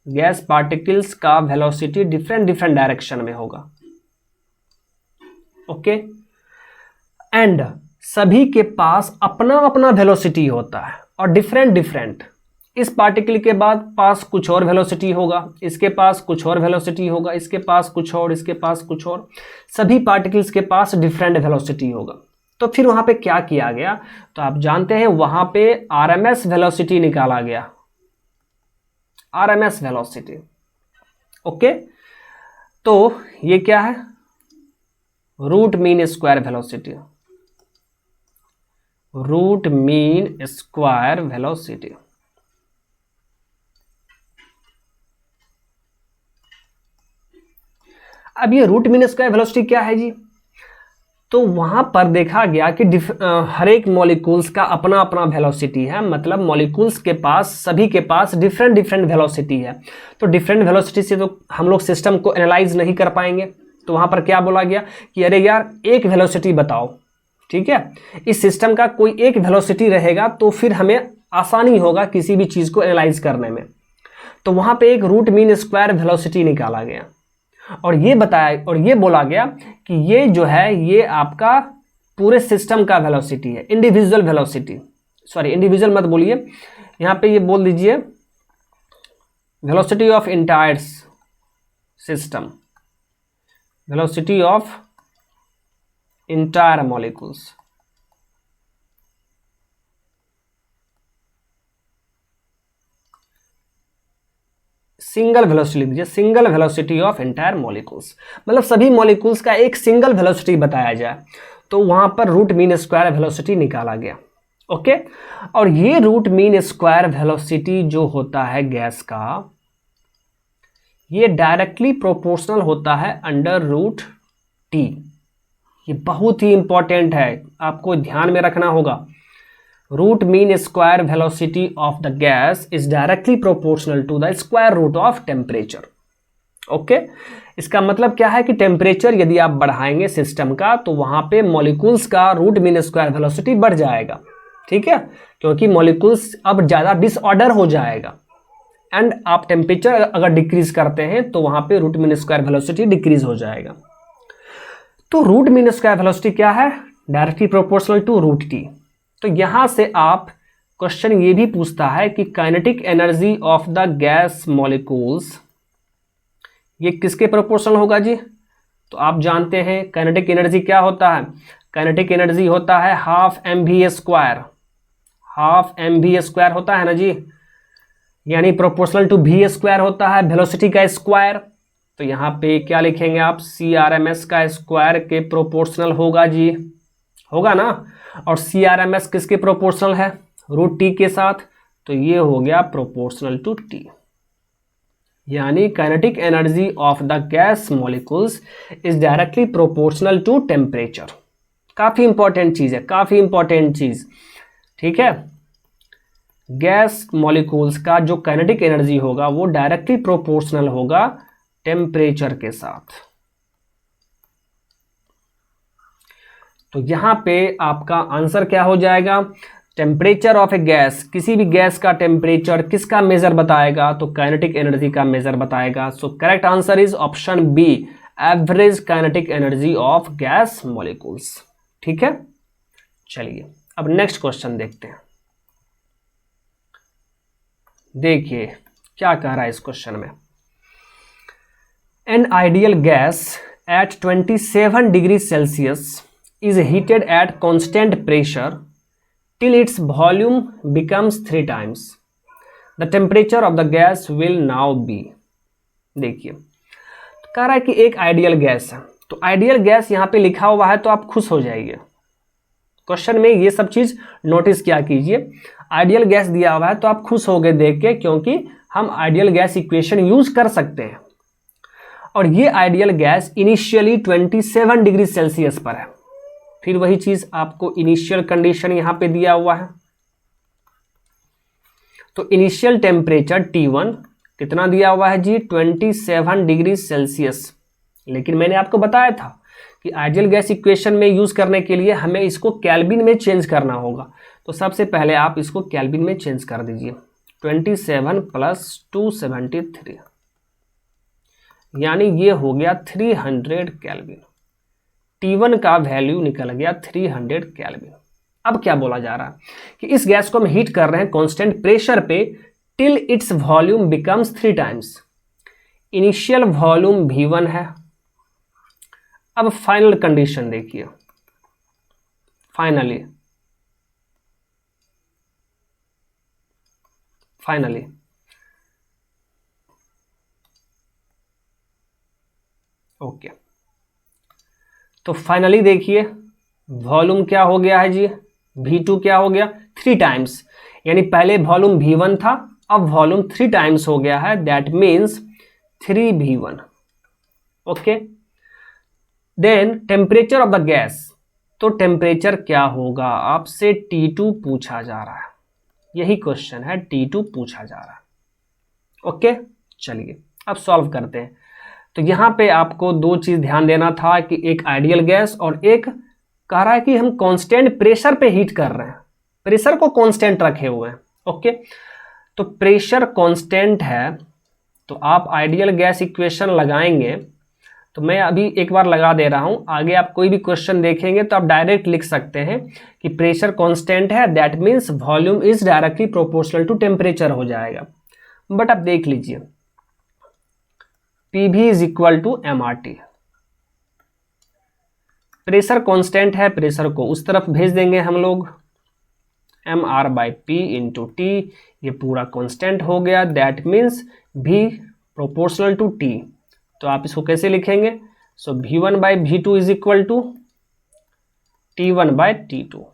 S1: गैस पार्टिकल्स का वेलोसिटी डिफरेंट डिफरेंट डायरेक्शन में होगा। ओके, एंड सभी के पास अपना अपना वेलोसिटी होता है और डिफरेंट डिफरेंट। इस पार्टिकल के बाद पास कुछ और वेलोसिटी होगा, इसके पास कुछ और वेलोसिटी होगा, इसके पास कुछ और, इसके पास कुछ और, सभी पार्टिकल्स के पास डिफरेंट वेलोसिटी होगा। तो फिर वहां पे क्या किया गया, तो आप जानते हैं वहां पे आरएमएस वेलोसिटी निकाला गया, आरएमएस वेलोसिटी। ओके, तो ये क्या है, root mean square velocity, root mean square velocity. अब ये रूट मीन स्क्वायर वेलोसिटी क्या है जी, तो वहां पर देखा गया कि हर एक मॉलिक्यूल्स का अपना अपना वेलोसिटी है, मतलब मॉलिक्यूल्स के पास, सभी के पास डिफरेंट डिफरेंट वेलोसिटी है। तो डिफरेंट वेलोसिटी से तो हम लोग सिस्टम को एनालाइज नहीं कर पाएंगे। तो वहां पर क्या बोला गया कि अरे यार एक वेलोसिटी बताओ, ठीक है। इस सिस्टम का कोई एक वेलोसिटी रहेगा तो फिर हमें आसानी होगा किसी भी चीज को एनालाइज करने में। तो वहां पे एक रूट मीन स्क्वायर वेलोसिटी निकाला गया और ये बताया और ये बोला गया कि ये जो है ये आपका पूरे सिस्टम का वेलोसिटी है, इंडिविजुअल वेलोसिटी, सॉरी इंडिविजुअल मत बोलिए, यहां पे ये बोल दीजिए velocity of entire system, velocity of entire molecules. Single velocity लिख दीजिए, single velocity of entire molecules, मतलब सभी मॉलिक्यूल्स का एक सिंगल वेलोसिटी बताया जाए। तो वहां पर रूट मीन स्क्वायर वेलोसिटी निकाला गया। ओके, और ये रूट मीन स्क्वायर वेलोसिटी जो होता है गैस का, ये डायरेक्टली प्रोपोर्शनल होता है अंडर रूट टी। ये बहुत ही इंपॉर्टेंट है, आपको ध्यान में रखना होगा। Root mean square velocity of the gas is directly proportional to the square root of temperature. Okay, इसका मतलब क्या है कि टेम्परेचर यदि आप बढ़ाएंगे सिस्टम का तो वहां पे मॉलिक्यूल्स का रूट मीन स्क्वायर वेलोसिटी बढ़ जाएगा, ठीक है, क्योंकि मॉलिक्यूल्स अब ज्यादा डिसऑर्डर हो जाएगा। एंड आप टेम्परेचर अगर डिक्रीज करते हैं तो वहां पे root mean square velocity decrease हो जाएगा। तो रूट मीन स्क्वायर वेलोसिटी क्या है? Directly proportional to root T. तो यहां से आप क्वेश्चन ये भी पूछता है कि kinetic energy of the gas molecules ये किसके प्रोपोर्शनल होगा जी? तो आप जानते हैं काइनेटिक एनर्जी क्या होता है? काइनेटिक एनर्जी होता है half M V square, half M V square होता है ना जी, यानी प्रोपोर्शनल टू वी स्क्वायर होता है वेलोसिटी का स्क्वायर। तो यहाँ पे क्या लिखेंगे आप? सी आर एम एस का स्क्वायर के प्रोपोर्शनल होगा जी, होगा ना। और सी आर एम एस किसके प्रोपोर्शनल है? रूट टी के साथ। तो ये हो गया प्रोपोर्शनल टू टी, यानी kinetic energy of the gas molecules is directly proportional to temperature. काफी इंपॉर्टेंट चीज है, काफी इंपॉर्टेंट चीज, ठीक है। गैस मॉलिक्यूल्स का जो काइनेटिक एनर्जी होगा वो डायरेक्टली प्रोपोर्शनल होगा टेम्परेचर के साथ। तो यहां पे आपका आंसर क्या हो जाएगा? टेम्परेचर ऑफ ए गैस, किसी भी गैस का टेम्परेचर किसका मेजर बताएगा? तो काइनेटिक एनर्जी का मेजर बताएगा। So correct answer is option B, average kinetic energy of gas molecules, ठीक है। चलिए अब नेक्स्ट क्वेश्चन देखते हैं। देखिए क्या कह रहा है इस क्वेश्चन में। N ideal gas at 27 degree Celsius is heated at constant pressure till its volume becomes 3 times. The temperature of the gas will now be। देखिए कह रहा है कि एक आइडियल गैस है, तो आइडियल गैस यहां पे लिखा हुआ है तो आप खुश हो जाइए। क्वेश्चन में ये सब चीज नोटिस क्या कीजिए, आइडियल गैस दिया हुआ है तो आप खुश हो गए देख के, क्योंकि हम आइडियल गैस इक्वेशन यूज कर सकते हैं। और ये ideal gas initially 27 degree Celsius पर है। फिर वही चीज आपको इनिशियल कंडीशन यहां पे दिया हुआ है। तो इनिशियल टेम्परेचर T1 कितना दिया हुआ है जी? 27 डिग्री सेल्सियस। लेकिन मैंने आपको बताया था कि आइडियल गैस इक्वेशन में यूज करने के लिए हमें इसको केल्विन में चेंज करना होगा। तो सबसे पहले आप इसको केल्विन में चेंज कर दीजिए। 27 प्लस 273 यानी ये हो गया 300 केल्विन। T1 का वैल्यू निकल गया 300 केल्विन। अब क्या बोला जा रहा है कि इस गैस को हम हीट कर रहे हैं कांस्टेंट प्रेशर पे till its volume becomes 3 times. Initial volume V1 है। अब फाइनल कंडीशन देखिए, फाइनली ओके। तो फाइनली देखिए वॉल्यूम क्या हो गया है जी? V2 क्या हो गया? 3 टाइम्स, यानी पहले वॉल्यूम V1 था, अब वॉल्यूम 3 टाइम्स हो गया है। That means 3V1। Okay, then temperature of the gas, तो टेम्परेचर क्या होगा आपसे T2 पूछा जा रहा है। यही क्वेश्चन है, T2 पूछा जा रहा है। ओके चलिए अब सॉल्व करते हैं। तो यहां पे आपको दो चीज ध्यान देना था कि एक आइडियल गैस और एक कह रहा है कि हम कांस्टेंट प्रेशर पे हीट कर रहे हैं, प्रेशर को कांस्टेंट रखे हुए हैं। ओके, तो प्रेशर कांस्टेंट है तो आप आइडियल गैस इक्वेशन लगाएंगे। तो मैं अभी एक बार लगा दे रहा हूं, आगे आप कोई भी क्वेश्चन देखेंगे तो आप डायरेक्ट लिख सकते हैं कि प्रेशर कांस्टेंट है, that means volume is directly proportional to temperature हो जाएगा। बट आप देख लीजिए PV is equal to MRT। Pressure constant है, प्रेशर को उस तरफ भेज देंगे हम लोग, MR/P इंटू T, ये पूरा कांस्टेंट हो गया। That means V proportional to T। तो आप इसको कैसे लिखेंगे? So V1/V2 is equal to T1/T2।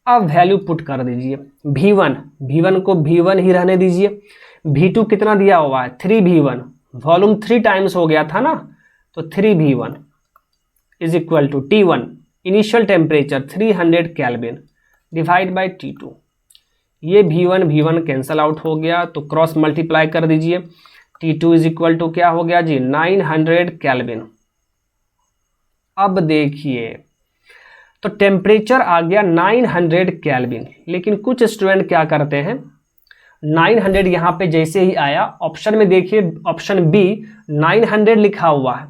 S1: अब वैल्यू पुट कर दीजिए। V1 को V1 ही रहने दीजिए। V2 कितना दिया हुआ है? 3V1, वॉल्यूम 3 टाइम्स हो गया था ना, तो 3V1 is equal to T1 initial temperature 300 kelvin. Divide by T2। ये V1 कैंसल आउट हो गया, तो क्रॉस मल्टीप्लाई कर दीजिए। T2 इज इक्वल टू क्या हो गया जी 900 केल्विन। अब देखिए तो टेम्परेचर आ गया 900 केल्विन, लेकिन कुछ स्टूडेंट क्या करते हैं 900 यहाँ पे जैसे ही आया ऑप्शन में देखिए ऑप्शन बी 900 लिखा हुआ है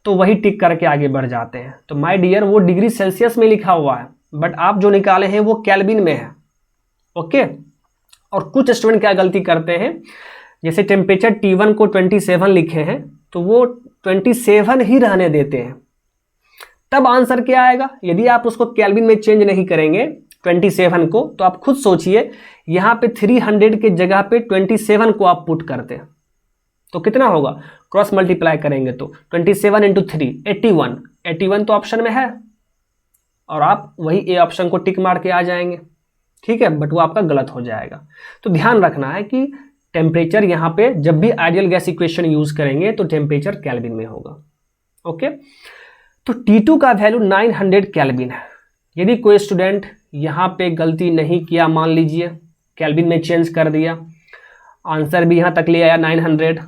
S1: तो वही टिक करके आगे बढ़ जाते हैं। तो माय डियर वो डिग्री सेल्सियस में लिखा हुआ है बट आप जो निकाले हैं वो केल्विन में है। ओके। और कुछ स्टूडेंट क्या गलती करते हैं, जैसे टेम्परेचर T1 को 27 लिखे हैं तो वो 27 ही रहने देते हैं। तब आंसर क्या आएगा, यदि आप उसको केल्विन में चेंज नहीं करेंगे 27 को, तो आप खुद सोचिए यहां पे 300 के जगह पे 27 को आप पुट करते हैं तो कितना होगा, क्रॉस मल्टीप्लाई करेंगे तो 27 इंटू 3 81। 81 तो ऑप्शन में है और आप वही ए ऑप्शन को टिक मार के आ जाएंगे। ठीक है, बट वो आपका गलत हो जाएगा। तो ध्यान रखना है कि टेम्परेचर यहाँ पे जब भी आइडियल गैस इक्वेशन यूज करेंगे तो टेम्परेचर केल्विन में होगा। ओके। तो T2 का वैल्यू 900 केल्विन है। यदि कोई स्टूडेंट यहाँ पे गलती नहीं किया, मान लीजिए केल्विन में चेंज कर दिया, आंसर भी यहाँ तक ले आया 900,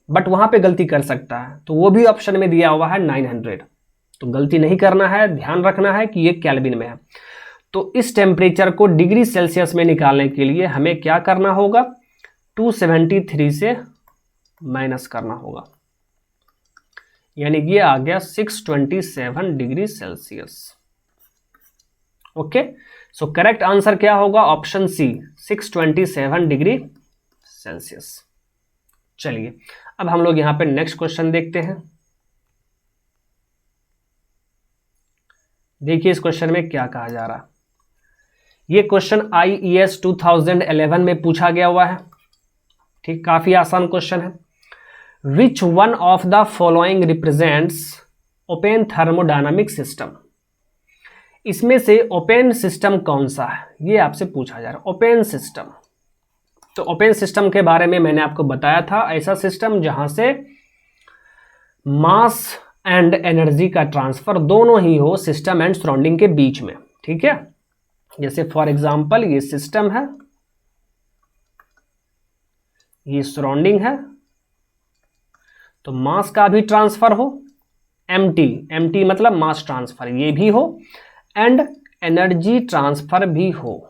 S1: बट वहाँ पे गलती कर सकता है तो वो भी ऑप्शन में दिया हुआ है 900। तो गलती नहीं करना है, ध्यान रखना है कि ये केल्विन में है। तो इस टेम्परेचर को डिग्री सेल्सियस में निकालने के लिए हमें क्या करना होगा, 273 से माइनस करना होगा, यानी कि ये आ गया 627 डिग्री सेल्सियस। ओके। सो करेक्ट आंसर क्या होगा, ऑप्शन सी 627 डिग्री सेल्सियस। चलिए अब हम लोग यहां पे नेक्स्ट क्वेश्चन देखते हैं। देखिए इस क्वेश्चन में क्या कहा जा रहा है। ये क्वेश्चन IES 2011 में पूछा गया हुआ है। ठीक, काफी आसान क्वेश्चन है। विच one of the following represents open thermodynamic system. इसमें से ओपन सिस्टम कौन सा है, ये आपसे पूछा जा रहा है। ओपन सिस्टम, तो ओपन सिस्टम के बारे में मैंने आपको बताया था, ऐसा सिस्टम जहां से मास एंड एनर्जी का ट्रांसफर दोनों ही हो सिस्टम एंड सराउंडिंग के बीच में। ठीक है, जैसे फॉर एग्जांपल ये सिस्टम है, ये सराउंडिंग है, तो मास का भी ट्रांसफर हो, एमटी मतलब मास ट्रांसफर ये भी हो, एंड एनर्जी ट्रांसफर भी हो,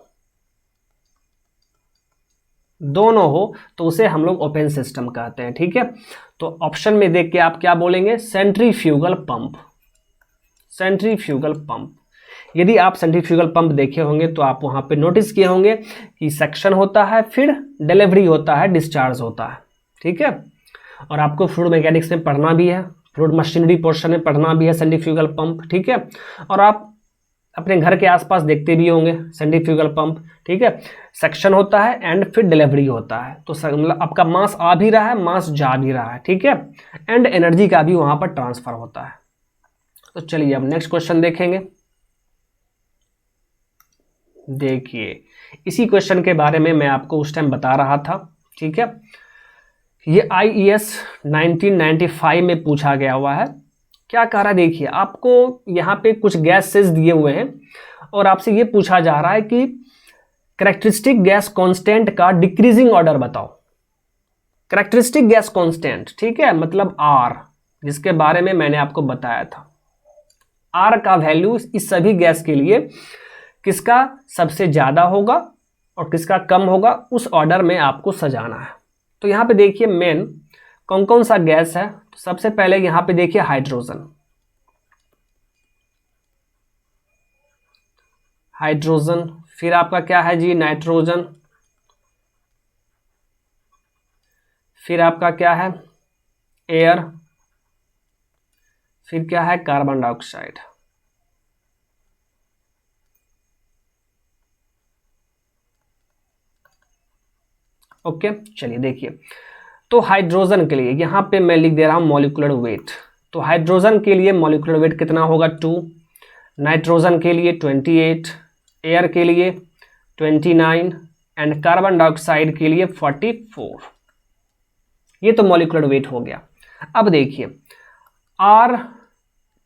S1: दोनों हो, तो उसे हम लोग ओपन सिस्टम कहते हैं। ठीक है, तो ऑप्शन में देख के आप क्या बोलेंगे, सेंट्रीफ्यूगल पंप। सेंट्रीफ्यूगल पंप, यदि आप सेंट्रीफ्यूगल पंप देखे होंगे तो आप वहां पे नोटिस किए होंगे कि सेक्शन होता है, फिर डिलीवरी होता है, डिस्चार्ज होता है। ठीक है, और आपको फ्लूइड मैकेनिक्स में पढ़ना भी है, फ्लूइड मशीनरी पोर्शन में पढ़ना भी है सेंट्रीफ्यूगल पंप। ठीक है, और आप अपने घर के आसपास देखते भी होंगे सेंट्रीफ्यूगल पंप। ठीक है, सेक्शन होता है एंड फिर डिलीवरी होता है, तो मतलब आपका मास आ भी रहा है, मास जा भी रहा है। ठीक है, एंड एनर्जी का भी वहां पर ट्रांसफर होता है। तो चलिए अब नेक्स्ट क्वेश्चन देखेंगे। देखिए इसी क्वेश्चन के बारे में मैं आपको उस टाइम बता रहा था। ठीक है, ये IES 1995 में पूछा गया हुआ है। क्या कह रहा है, देखिए आपको यहाँ पे कुछ गैसेस दिए हुए हैं और आपसे ये पूछा जा रहा है कि कैरेक्टरिस्टिक गैस कांस्टेंट का डिक्रीजिंग ऑर्डर बताओ। कैरेक्टरिस्टिक गैस कांस्टेंट, ठीक है, मतलब R, जिसके बारे में मैंने आपको बताया था। R का वैल्यू इस सभी गैस के लिए किसका सबसे ज्यादा होगा और किसका कम होगा, उस ऑर्डर में आपको सजाना है। तो यहाँ पे देखिए मेन कौन कौन सा गैस है। तो सबसे पहले यहाँ पे देखिए हाइड्रोजन। हाइड्रोजन, फिर आपका क्या है जी, नाइट्रोजन, फिर आपका क्या है, एयर, फिर क्या है, कार्बन डाइऑक्साइड। ओके, चलिए देखिए, तो हाइड्रोजन के लिए यहां पे मैं लिख दे रहा हूं मॉलिक्यूलर वेट। तो हाइड्रोजन के लिए मॉलिक्यूलर वेट कितना होगा, 2, नाइट्रोजन के लिए 28, एयर के लिए 29 एंड कार्बन डाइऑक्साइड के लिए 44। ये तो मॉलिक्यूलर वेट हो गया। अब देखिए R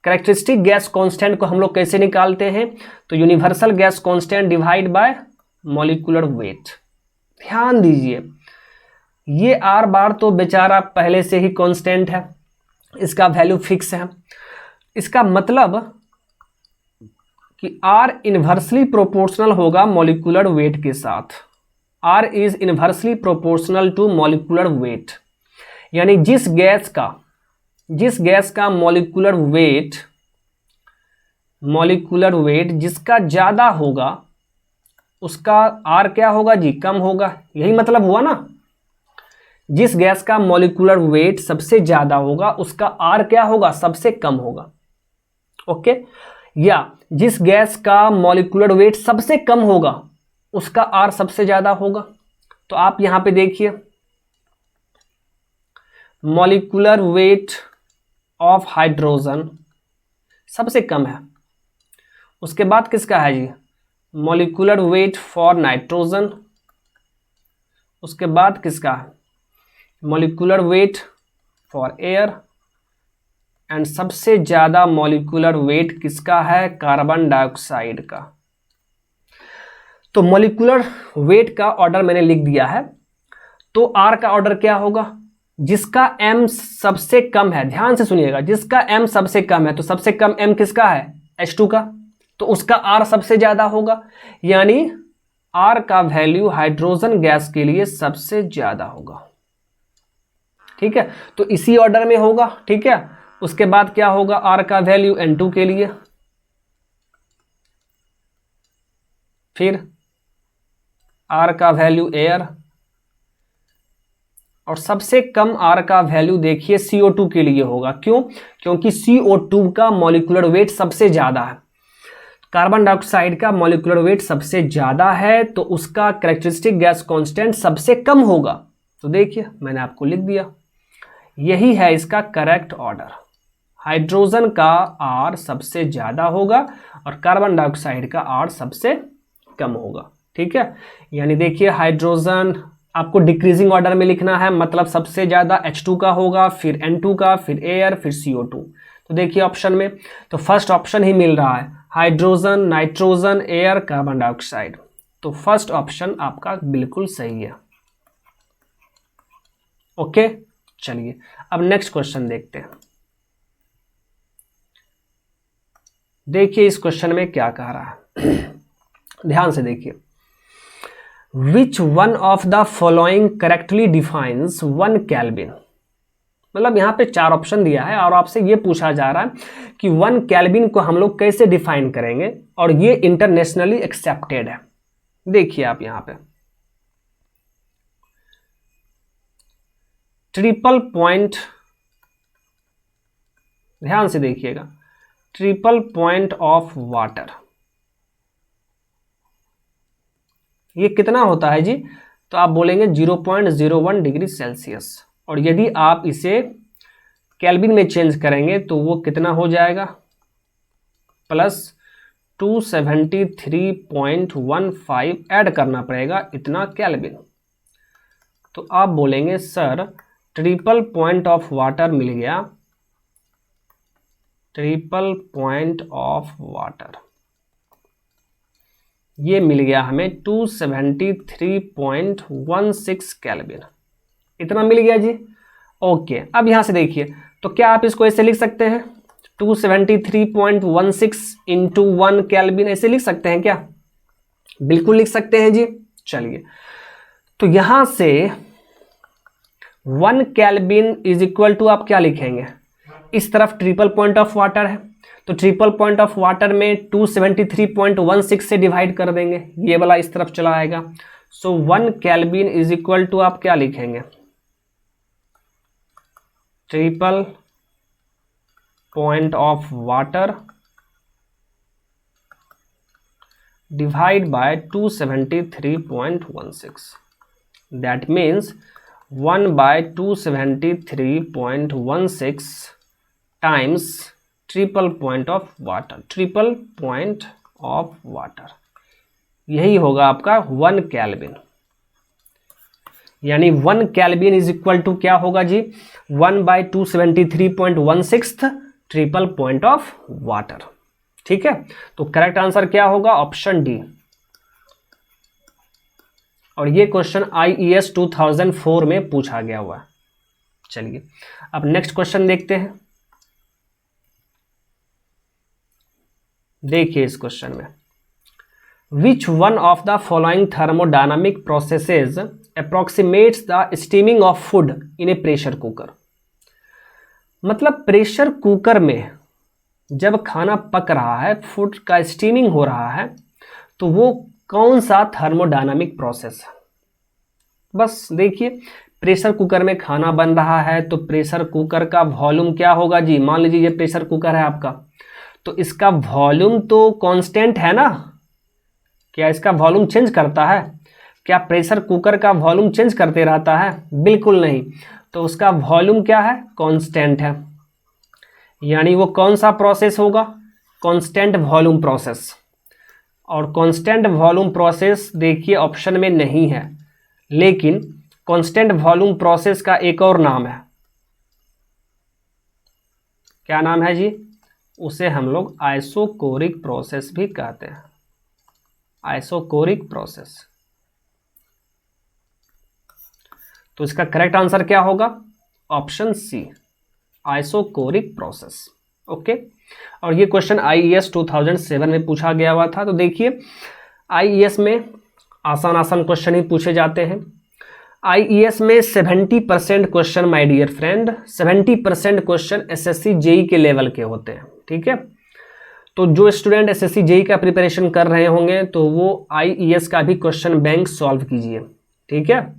S1: कैरेक्टरिस्टिक गैस कांस्टेंट को हम लोग कैसे निकालते हैं, तो universal gas constant divide by molecular wait. ध्यान दीजिए, ये आर बार तो बेचारा पहले से ही कांस्टेंट है, इसका वैल्यू फिक्स है। इसका मतलब कि आर इन्वर्सली प्रोपोर्शनल होगा मॉलिक्यूलर वेट के साथ। R is inversely proportional to molecular weight, यानी जिस गैस का मॉलिक्यूलर वेट जिसका ज्यादा होगा उसका आर क्या होगा जी, कम होगा। यही मतलब हुआ ना, जिस गैस का मॉलिक्यूलर वेट सबसे ज्यादा होगा उसका आर क्या होगा, सबसे कम होगा। ओके, या जिस गैस का मॉलिक्यूलर वेट सबसे कम होगा उसका आर सबसे ज्यादा होगा। तो आप यहां पे देखिए, मॉलिक्यूलर वेट ऑफ हाइड्रोजन सबसे कम है, उसके बाद किसका है जी, मॉलिक्यूलर वेट फॉर नाइट्रोजन, उसके बाद किसका है, molecular weight for air, and सबसे ज्यादा मॉलिक्यूलर वेट किसका है, कार्बन डाइऑक्साइड का। तो मॉलिक्यूलर वेट का ऑर्डर मैंने लिख दिया है। तो आर का ऑर्डर क्या होगा, जिसका m सबसे कम है, ध्यान से सुनिएगा, जिसका m सबसे कम है, तो सबसे कम m किसका है, H2 का, तो उसका R सबसे ज्यादा होगा, यानी R का वैल्यू हाइड्रोजन गैस के लिए सबसे ज्यादा होगा। ठीक है, तो इसी ऑर्डर में होगा। ठीक है, उसके बाद क्या होगा, R का वैल्यू N2 के लिए, फिर R का वैल्यू एयर, और सबसे कम R का वैल्यू देखिए CO2 के लिए होगा। क्यों, क्योंकि CO2 का मॉलिक्यूलर वेट सबसे ज्यादा है, कार्बन डाइऑक्साइड का मॉलिक्यूलर वेट सबसे ज्यादा है, तो उसका कैरेक्टरिस्टिक गैस कांस्टेंट सबसे कम होगा। तो देखिए मैंने आपको लिख दिया, यही है इसका करेक्ट ऑर्डर। हाइड्रोजन का R सबसे ज्यादा होगा और कार्बन डाइऑक्साइड का R सबसे कम होगा। ठीक है, यानी देखिए हाइड्रोजन आपको डिक्रीजिंग ऑर्डर में लिखना है, मतलब सबसे ज्यादा H2 का होगा, फिर N2 का, फिर एयर, फिर CO2। तो देखिए ऑप्शन में तो फर्स्ट ऑप्शन ही मिल रहा है, hydrogen, nitrogen, air, carbon dioxide. तो फर्स्ट ऑप्शन आपका बिल्कुल सही है। ओके, चलिए अब नेक्स्ट क्वेश्चन देखते हैं। देखिए इस क्वेश्चन में क्या कह रहा है, ध्यान से देखिए। विच one of the following correctly defines 1 kelvin, मतलब यहाँ पे 4 ऑप्शन दिया है और आपसे ये पूछा जा रहा है कि 1 केल्विन को हम लोग कैसे डिफाइन करेंगे, और ये इंटरनेशनली एक्सेप्टेड है। देखिए आप यहाँ पे ट्रिपल पॉइंट, ध्यान से देखिएगा, ट्रिपल पॉइंट ऑफ वाटर, ये कितना होता है जी, तो आप बोलेंगे 0.01 डिग्री सेल्सियस, और यदि आप इसे केल्विन में चेंज करेंगे तो वो कितना हो जाएगा, प्लस 273.15 ऐड करना पड़ेगा, इतना केल्विन। तो आप बोलेंगे sir triple point of water मिल गया, ट्रिपल पॉइंट ऑफ वाटर ये मिल गया हमें 273.16 केल्विन, इतना मिल गया जी। ओके, अब यहां से देखिए, तो क्या आप इसको ऐसे लिख सकते हैं 273.16 इंटू 1 केल्विन, ऐसे लिख सकते हैं क्या, बिल्कुल लिख सकते हैं जी। चलिए, तो यहां से 1 केल्विन इज इक्वल टू आप क्या लिखेंगे, इस तरफ ट्रिपल पॉइंट ऑफ वाटर है तो ट्रिपल पॉइंट ऑफ वाटर में 273.16 से डिवाइड कर देंगे, ये वाला इस तरफ चला आएगा। सो 1 केल्विन इज इक्वल टू आप क्या लिखेंगे, triple point of water divide by 273.16, that means 1/273.16 times triple point of water, triple point of water, यही होगा आपका 1 केल्विन। यानी 1 केल्विन इज इक्वल टू क्या होगा जी, 1/273.16 ट्रिपल पॉइंट ऑफ वाटर। ठीक है, तो करेक्ट आंसर क्या होगा? Option D. और ये क्वेश्चन IES 2004 में पूछा गया हुआ है। चलिए अब नेक्स्ट क्वेश्चन देखते हैं। देखिए इस क्वेश्चन में, which one of the following thermodynamic processes approximates the steaming of food in a pressure cooker. मतलब प्रेशर कुकर में जब खाना पक रहा है, फूड का स्टीमिंग हो रहा है, तो वो कौन सा थर्मोडायनामिक प्रोसेस है? बस देखिए, प्रेशर कुकर में खाना बन रहा है तो प्रेशर कुकर का वॉल्यूम क्या होगा जी? मान लीजिए ये प्रेशर कुकर है आपका, तो इसका वॉल्यूम तो कांस्टेंट है ना। क्या इसका वॉल्यूम चेंज करता है? क्या प्रेशर कुकर का वॉल्यूम चेंज करते रहता है? बिल्कुल नहीं। तो उसका वॉल्यूम क्या है? कांस्टेंट है। यानी वो कौन सा प्रोसेस होगा? Constant volume process. और कांस्टेंट वॉल्यूम प्रोसेस देखिए ऑप्शन में नहीं है, लेकिन कांस्टेंट वॉल्यूम प्रोसेस का एक और नाम है। क्या नाम है जी? उसे हम लोग आइसोकोरिक प्रोसेस भी कहते हैं। Isochoric process. तो इसका करेक्ट आंसर क्या होगा? Option C, isochoric process. Okay, और ये क्वेश्चन IES 2007 में पूछा गया हुआ था। तो देखिए IES में आसान आसान क्वेश्चन ही पूछे जाते हैं। IES में 70% question, my dear friend, 70% question SSC JEE के लेवल के होते हैं। ठीक है, तो जो स्टूडेंट SSC JEE का प्रिपरेशन कर रहे होंगे तो वो IES का भी क्वेश्चन बैंक सॉल्व कीजिए। ठीक है,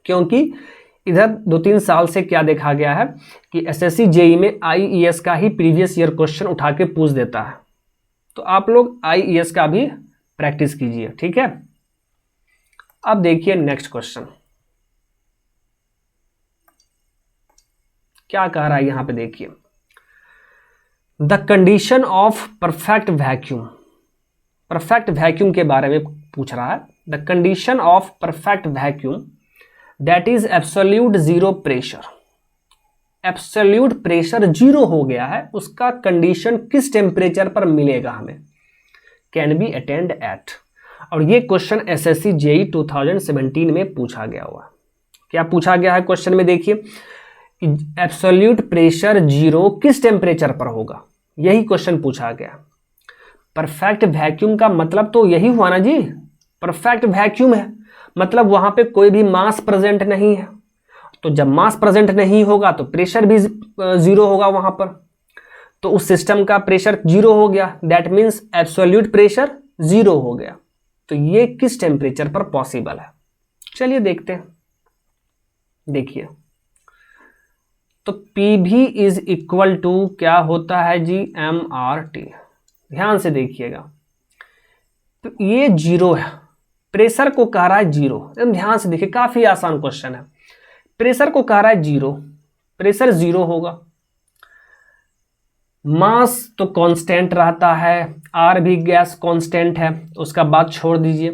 S1: क्योंकि इधर 2-3 साल से क्या देखा गया है कि SSC JEE में IES का ही प्रीवियस ईयर क्वेश्चन उठा के पूछ देता है। तो आप लोग IES का भी प्रैक्टिस कीजिए। ठीक है, अब देखिए नेक्स्ट क्वेश्चन क्या कह रहा है यहां पे। देखिए, the condition of perfect vacuum. Perfect vacuum के बारे में पूछ रहा है। The condition of perfect vacuum that is absolute zero pressure. Absolute pressure zero हो गया है, उसका कंडीशन किस टेम्परेचर पर मिलेगा हमें? Can be attained at. और ये क्वेश्चन SSC JEE 2017 में पूछा गया हुआ। क्या पूछा गया है क्वेश्चन में? देखिए, एब्सोल्यूट प्रेशर जीरो किस टेम्परेचर पर होगा, यही क्वेश्चन पूछा गया। परफेक्ट वैक्यूम का मतलब तो यही हुआ ना जी, परफेक्ट वैक्यूम है मतलब वहां पे कोई भी मास प्रेजेंट नहीं है। तो जब मास प्रेजेंट नहीं होगा तो प्रेशर भी जीरो होगा वहां पर, तो उस सिस्टम का प्रेशर जीरो हो गया, that means absolute pressure zero हो गया। तो ये किस टेम्परेचर पर पॉसिबल है? चलिए देखते हैं। देखिए, तो PV इज इक्वल टू क्या होता है जी? MRT। ध्यान से देखिएगा, तो ये जीरो है, प्रेशर को कह रहा है जीरो। एकदम ध्यान से देखिए, काफी आसान क्वेश्चन है। प्रेशर को कह रहा है जीरो, प्रेशर जीरो होगा, मास तो कांस्टेंट रहता है, R भी गैस कांस्टेंट है, उसका बात छोड़ दीजिए।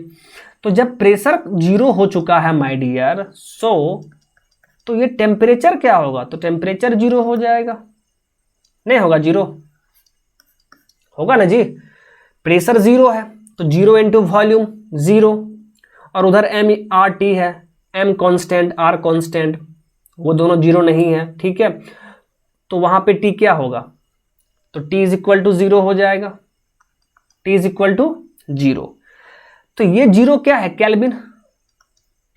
S1: तो जब प्रेशर जीरो हो चुका है माय डियर, तो ये टेम्परेचर क्या होगा? तो टेम्परेचर जीरो हो जाएगा, नहीं होगा? जीरो होगा ना जी। प्रेशर जीरो है तो जीरो इंटू वॉल्यूम जीरो, और उधर MRT है, M कांस्टेंट R कांस्टेंट, वो दोनों जीरो नहीं है। ठीक है, तो वहां पे T क्या होगा? तो T is equal to zero हो जाएगा, T is equal to zero. तो ये जीरो क्या है? केल्विन।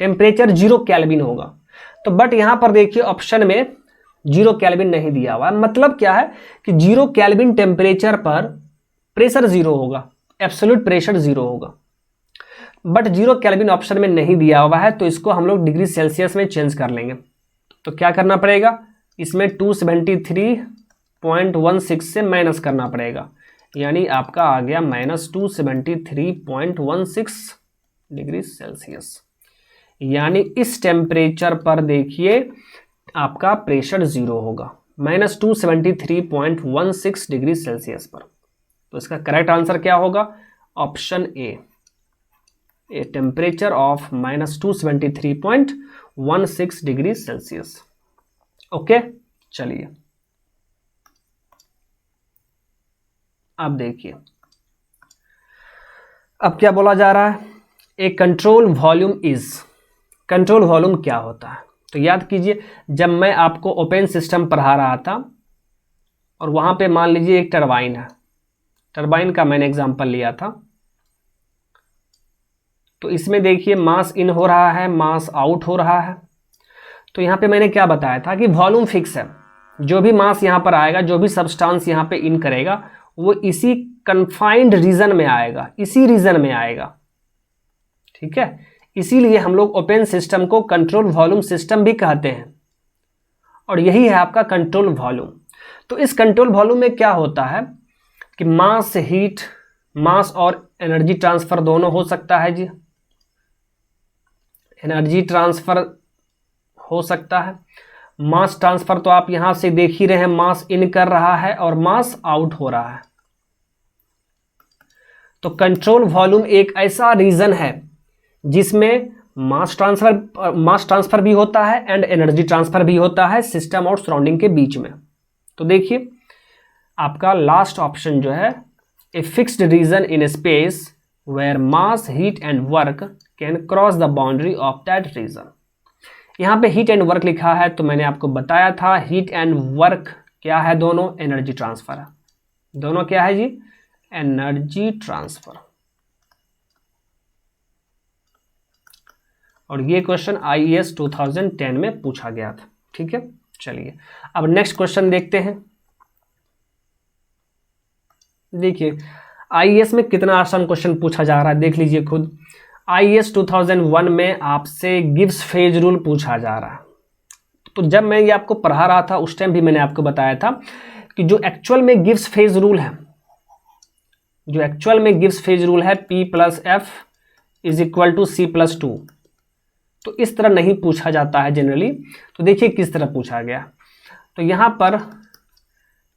S1: टेम्परेचर जीरो केल्विन होगा। तो बट यहां पर देखिए ऑप्शन में जीरो केल्विन नहीं दिया हुआ है। मतलब क्या है कि जीरो केल्विन टेम्परेचर पर प्रेशर जीरो होगा, एब्सोल्यूट प्रेशर जीरो होगा। बट जीरो केल्विन ऑप्शन में नहीं दिया हुआ है, तो इसको हम लोग डिग्री सेल्सियस में चेंज कर लेंगे। तो क्या करना पड़ेगा? इसमें 273.16 से माइनस करना पड़ेगा, यानी आपका आ गया -273.16 डिग्री सेल्सियस। यानी इस टेम्परेचर पर देखिए आपका प्रेशर जीरो होगा, -273.16 डिग्री सेल्सियस पर। तो इसका करेक्ट आंसर क्या होगा? Option A temperature of -273.16 degree Celsius. Okay, चलिए अब देखिए, अब क्या बोला जा रहा है, a control volume is, control volume क्या होता है? तो याद कीजिए, जब मैं आपको ओपन सिस्टम पढ़ा रहा था और वहां पे मान लीजिए एक टरबाइन है, टरबाइन का मैंने एग्जांपल लिया था, तो इसमें देखिए मास इन हो रहा है, मास आउट हो रहा है। तो यहाँ पे मैंने क्या बताया था कि वॉल्यूम फिक्स है, जो भी मास यहाँ पर आएगा, जो भी सब्सटेंस यहाँ पे इन करेगा, वो इसी कन्फाइंड रीजन में आएगा, इसी रीजन में आएगा, ठीक है। इसीलिए हम लोग ओपन सिस्टम को कंट्रोल वॉल्यूम सिस्टम भी कहते हैं, और यही है आपका कंट्रोल वॉल्यूम। तो इस कंट्रोल वॉल्यूम में क्या होता है कि मास, हीट, मास और एनर्जी ट्रांसफर दोनों हो सकता है जी, एनर्जी ट्रांसफर हो सकता है। मास ट्रांसफर तो आप यहां से देख ही रहे हैं, मास इन कर रहा है और मास आउट हो रहा है। तो कंट्रोल वॉल्यूम एक ऐसा रीजन है जिसमें मास ट्रांसफर भी होता है एंड एनर्जी ट्रांसफर भी होता है सिस्टम और सराउंडिंग के बीच में। तो देखिए आपका लास्ट ऑप्शन जो है, a fixed region in space where mass, heat and work can cross the boundary of that region. यहाँ पे हीट एंड वर्क लिखा है, तो मैंने आपको बताया था हीट एंड वर्क क्या है, दोनों एनर्जी ट्रांसफर है। दोनों क्या है जी, एनर्जी ट्रांसफर। और ये क्वेश्चन आईईएस 2010 में पूछा गया था, ठीक है। चलिए अब नेक्स्ट क्वेश्चन देखते हैं। देखिए आईईएस में कितना आसान क्वेश्चन पूछा जा रहा है, देख लीजिए खुद। आईईएस 2001 में आपसे गिब्स फेज रूल पूछा जा रहा है। तो जब मैं ये आपको पढ़ा रहा था उस टाइम भी मैंने आपको बताया था कि जो एक्चुअल में गिब्स फेज रूल है, जो एक्चुअल में गिब्स फेज रूल है, P + F = C + 2, तो इस तरह नहीं पूछा जाता है जनरली। तो देखिए किस तरह पूछा गया। तो यहाँ पर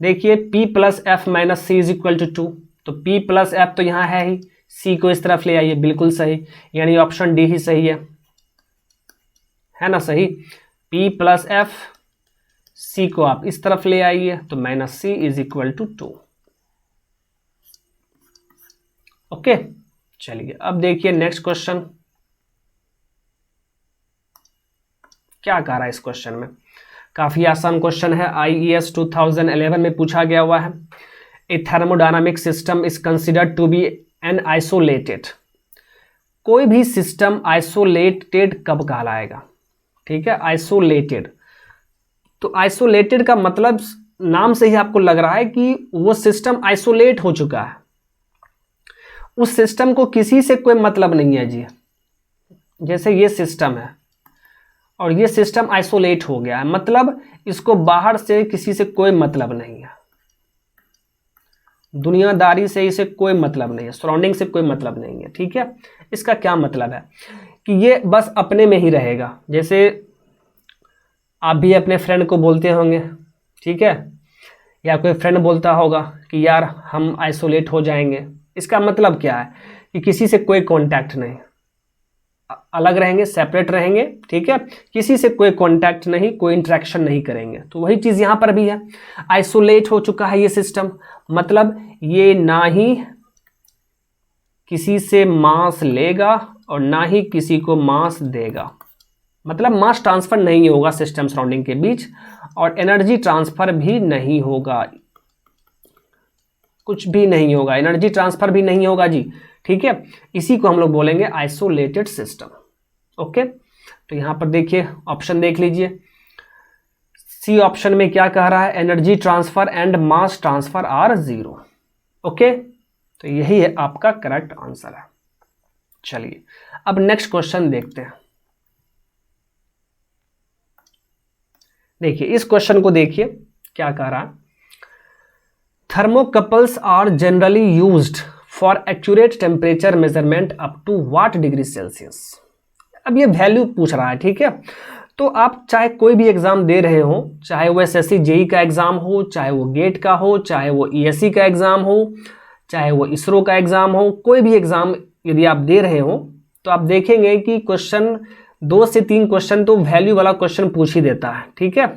S1: देखिए P + F - C = 2, तो P + F तो यहाँ है ही, C को इस तरफ ले आइए, बिल्कुल सही, यानी ऑप्शन डी ही सही है ना सही। P + F, C को आप इस तरफ ले आइए, तो -C = 2। ओके, चलिए अब देखिए नेक्स्ट क्वेश्चन क्या कह रहा है। इस क्वेश्चन में काफी आसान क्वेश्चन है, आईईएस 2011 में पूछा गया हुआ है। A thermodynamic system is considered to be an isolated. कोई भी सिस्टम आइसोलेटेड कब कहलाएगा, ठीक है, आइसोलेटेड। तो आइसोलेटेड का मतलब नाम से ही आपको लग रहा है कि वो सिस्टम आइसोलेट हो चुका है, उस सिस्टम को किसी से कोई मतलब नहीं है जी। जैसे ये सिस्टम है और ये सिस्टम आइसोलेट हो गया है, मतलब इसको बाहर से किसी से कोई मतलब नहीं है, दुनियादारी से इसे कोई मतलब नहीं है, सराउंडिंग से कोई मतलब नहीं है, ठीक है। इसका क्या मतलब है कि ये बस अपने में ही रहेगा। जैसे आप भी अपने फ्रेंड को बोलते होंगे, ठीक है, या कोई फ्रेंड बोलता होगा कि यार हम आइसोलेट हो जाएंगे। इसका मतलब क्या है कि किसी से कोई कांटेक्ट नहीं, अलग रहेंगे, सेपरेट रहेंगे, ठीक है, किसी से कोई कांटेक्ट नहीं, कोई इंटरेक्शन नहीं करेंगे। तो वही चीज़ यहाँ पर भी है, आइसोलेट हो चुका है ये सिस्टम, मतलब ये ना ही किसी से मास लेगा और ना ही किसी को मास देगा, मतलब मास ट्रांसफर नहीं होगा सिस्टम सराउंडिंग के बीच, और एनर्जी ट्रांसफर भी नहीं होगा, कुछ भी नहीं होगा, एनर्जी ट्रांसफर भी नहीं होगा जी, ठीक है। इसी को हम लोग बोलेंगे आइसोलेटेड सिस्टम। ओके, तो यहां पर देखिए ऑप्शन देख लीजिए, सी ऑप्शन में क्या कह रहा है, energy transfer and mass transfer R 0। Okay, तो यही है आपका करेक्ट आंसर है। चलिए अब नेक्स्ट क्वेश्चन देखते हैं। देखिए इस क्वेश्चन को देखिए क्या कह रहा है, thermocouples are generally used for accurate temperature measurement up to what degree Celsius. अब ये वैल्यू पूछ रहा है, ठीक है। तो आप चाहे कोई भी एग्जाम दे रहे हो, चाहे वो एसएससी जेई का एग्जाम हो, चाहे वो गेट का हो, चाहे वो ईएससी का एग्जाम हो, चाहे वो इसरो का एग्जाम हो, कोई भी एग्जाम यदि आप दे रहे हो तो आप देखेंगे कि क्वेश्चन 2 से 3 क्वेश्चन तो वैल्यू वाला क्वेश्चन पूछ ही देता है, ठीक है,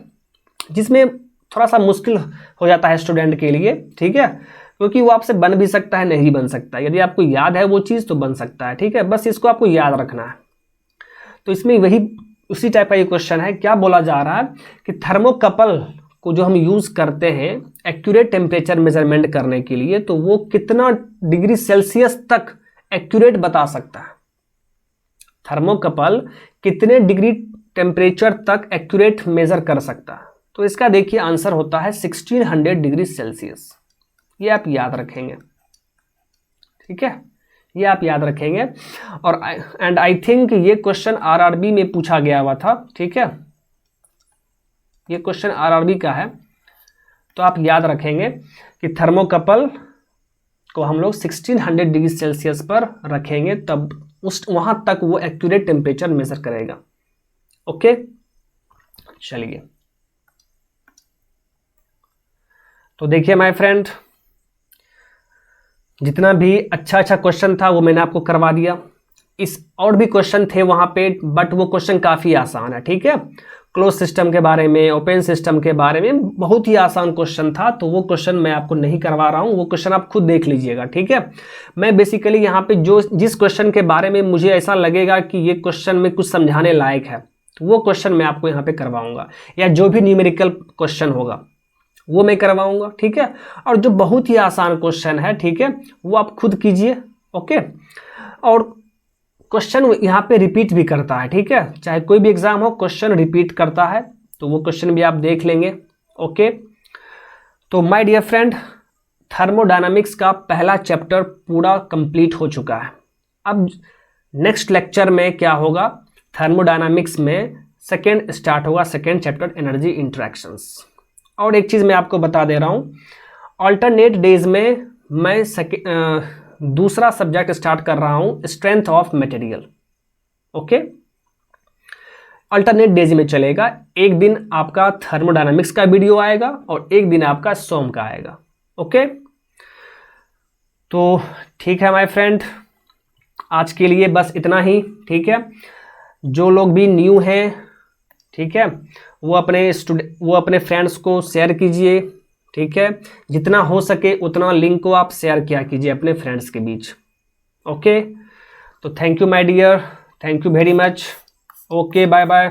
S1: जिसमें थोड़ा सा मुश्किल हो जाता है स्टूडेंट के लिए, ठीक है। क्योंकि वो आपसे बन भी सकता है, नहीं भी बन सकता है। यदि आपको याद है वो चीज़ तो बन सकता है, ठीक है, बस इसको आपको याद रखना है। तो इसमें वही उसी टाइप का ये क्वेश्चन है। क्या बोला जा रहा है कि थर्मोकपल को जो हम यूज़ करते हैं एक्यूरेट टेम्परेचर मेजरमेंट करने के लिए, तो वो कितना डिग्री सेल्सियस तक एक्यूरेट बता सकता है। थर्मोकपल कितने डिग्री टेम्परेचर तक एक्यूरेट मेजर कर सकता है? तो इसका देखिए आंसर होता है 1600 डिग्री सेल्सियस। ये आप याद रखेंगे, ठीक है, ये आप याद रखेंगे। और एंड आई थिंक ये क्वेश्चन आरआरबी में पूछा गया हुआ था, ठीक है, ये क्वेश्चन आरआरबी का है। तो आप याद रखेंगे कि थर्मोकपल को हम लोग 1600 डिग्री सेल्सियस पर रखेंगे, तब उस वहां तक वो एक्यूरेट टेम्परेचर मेजर करेगा। ओके, चलिए तो देखिए माय फ्रेंड, जितना भी अच्छा क्वेश्चन था वो मैंने आपको करवा दिया। इस और भी क्वेश्चन थे वहां पे, बट वो क्वेश्चन काफ़ी आसान है, ठीक है। क्लोज सिस्टम के बारे में, ओपन सिस्टम के बारे में बहुत ही आसान क्वेश्चन था, तो वो क्वेश्चन मैं आपको नहीं करवा रहा हूँ, वो क्वेश्चन आप खुद देख लीजिएगा, ठीक है। मैं बेसिकली यहाँ पे जिस क्वेश्चन के बारे में मुझे ऐसा लगेगा कि ये क्वेश्चन में कुछ समझाने लायक है, तो वो क्वेश्चन मैं आपको यहाँ पे करवाऊंगा, या जो भी न्यूमेरिकल क्वेश्चन होगा वो मैं करवाऊंगा, ठीक है। और जो बहुत ही आसान क्वेश्चन है, ठीक है, वो आप खुद कीजिए, ओके। और क्वेश्चन यहाँ पे रिपीट भी करता है, ठीक है, चाहे कोई भी एग्जाम हो क्वेश्चन रिपीट करता है, तो वो क्वेश्चन भी आप देख लेंगे, ओके। तो माय डियर फ्रेंड, थर्मोडायनामिक्स का पहला चैप्टर पूरा कंप्लीट हो चुका है। अब नेक्स्ट लेक्चर में क्या होगा, थर्मोडायनामिक्स में सेकेंड स्टार्ट होगा, सेकेंड चैप्टर एनर्जी इंटरेक्शंस। और एक चीज़ मैं आपको बता दे रहा हूँ, ऑल्टरनेट डेज में मैं दूसरा सब्जेक्ट स्टार्ट कर रहा हूँ, strength of material, okay. Alternate days में चलेगा, एक दिन आपका थर्मोडायनामिक्स का वीडियो आएगा और एक दिन आपका सोम का आएगा, ओके। तो ठीक है माय फ्रेंड, आज के लिए बस इतना ही, ठीक है। जो लोग भी न्यू हैं, ठीक है, वो अपने फ्रेंड्स को शेयर कीजिए, ठीक है, जितना हो सके उतना लिंक को आप शेयर किया कीजिए अपने फ्रेंड्स के बीच, ओके। तो thank you my dear, thank you very much, okay, bye bye.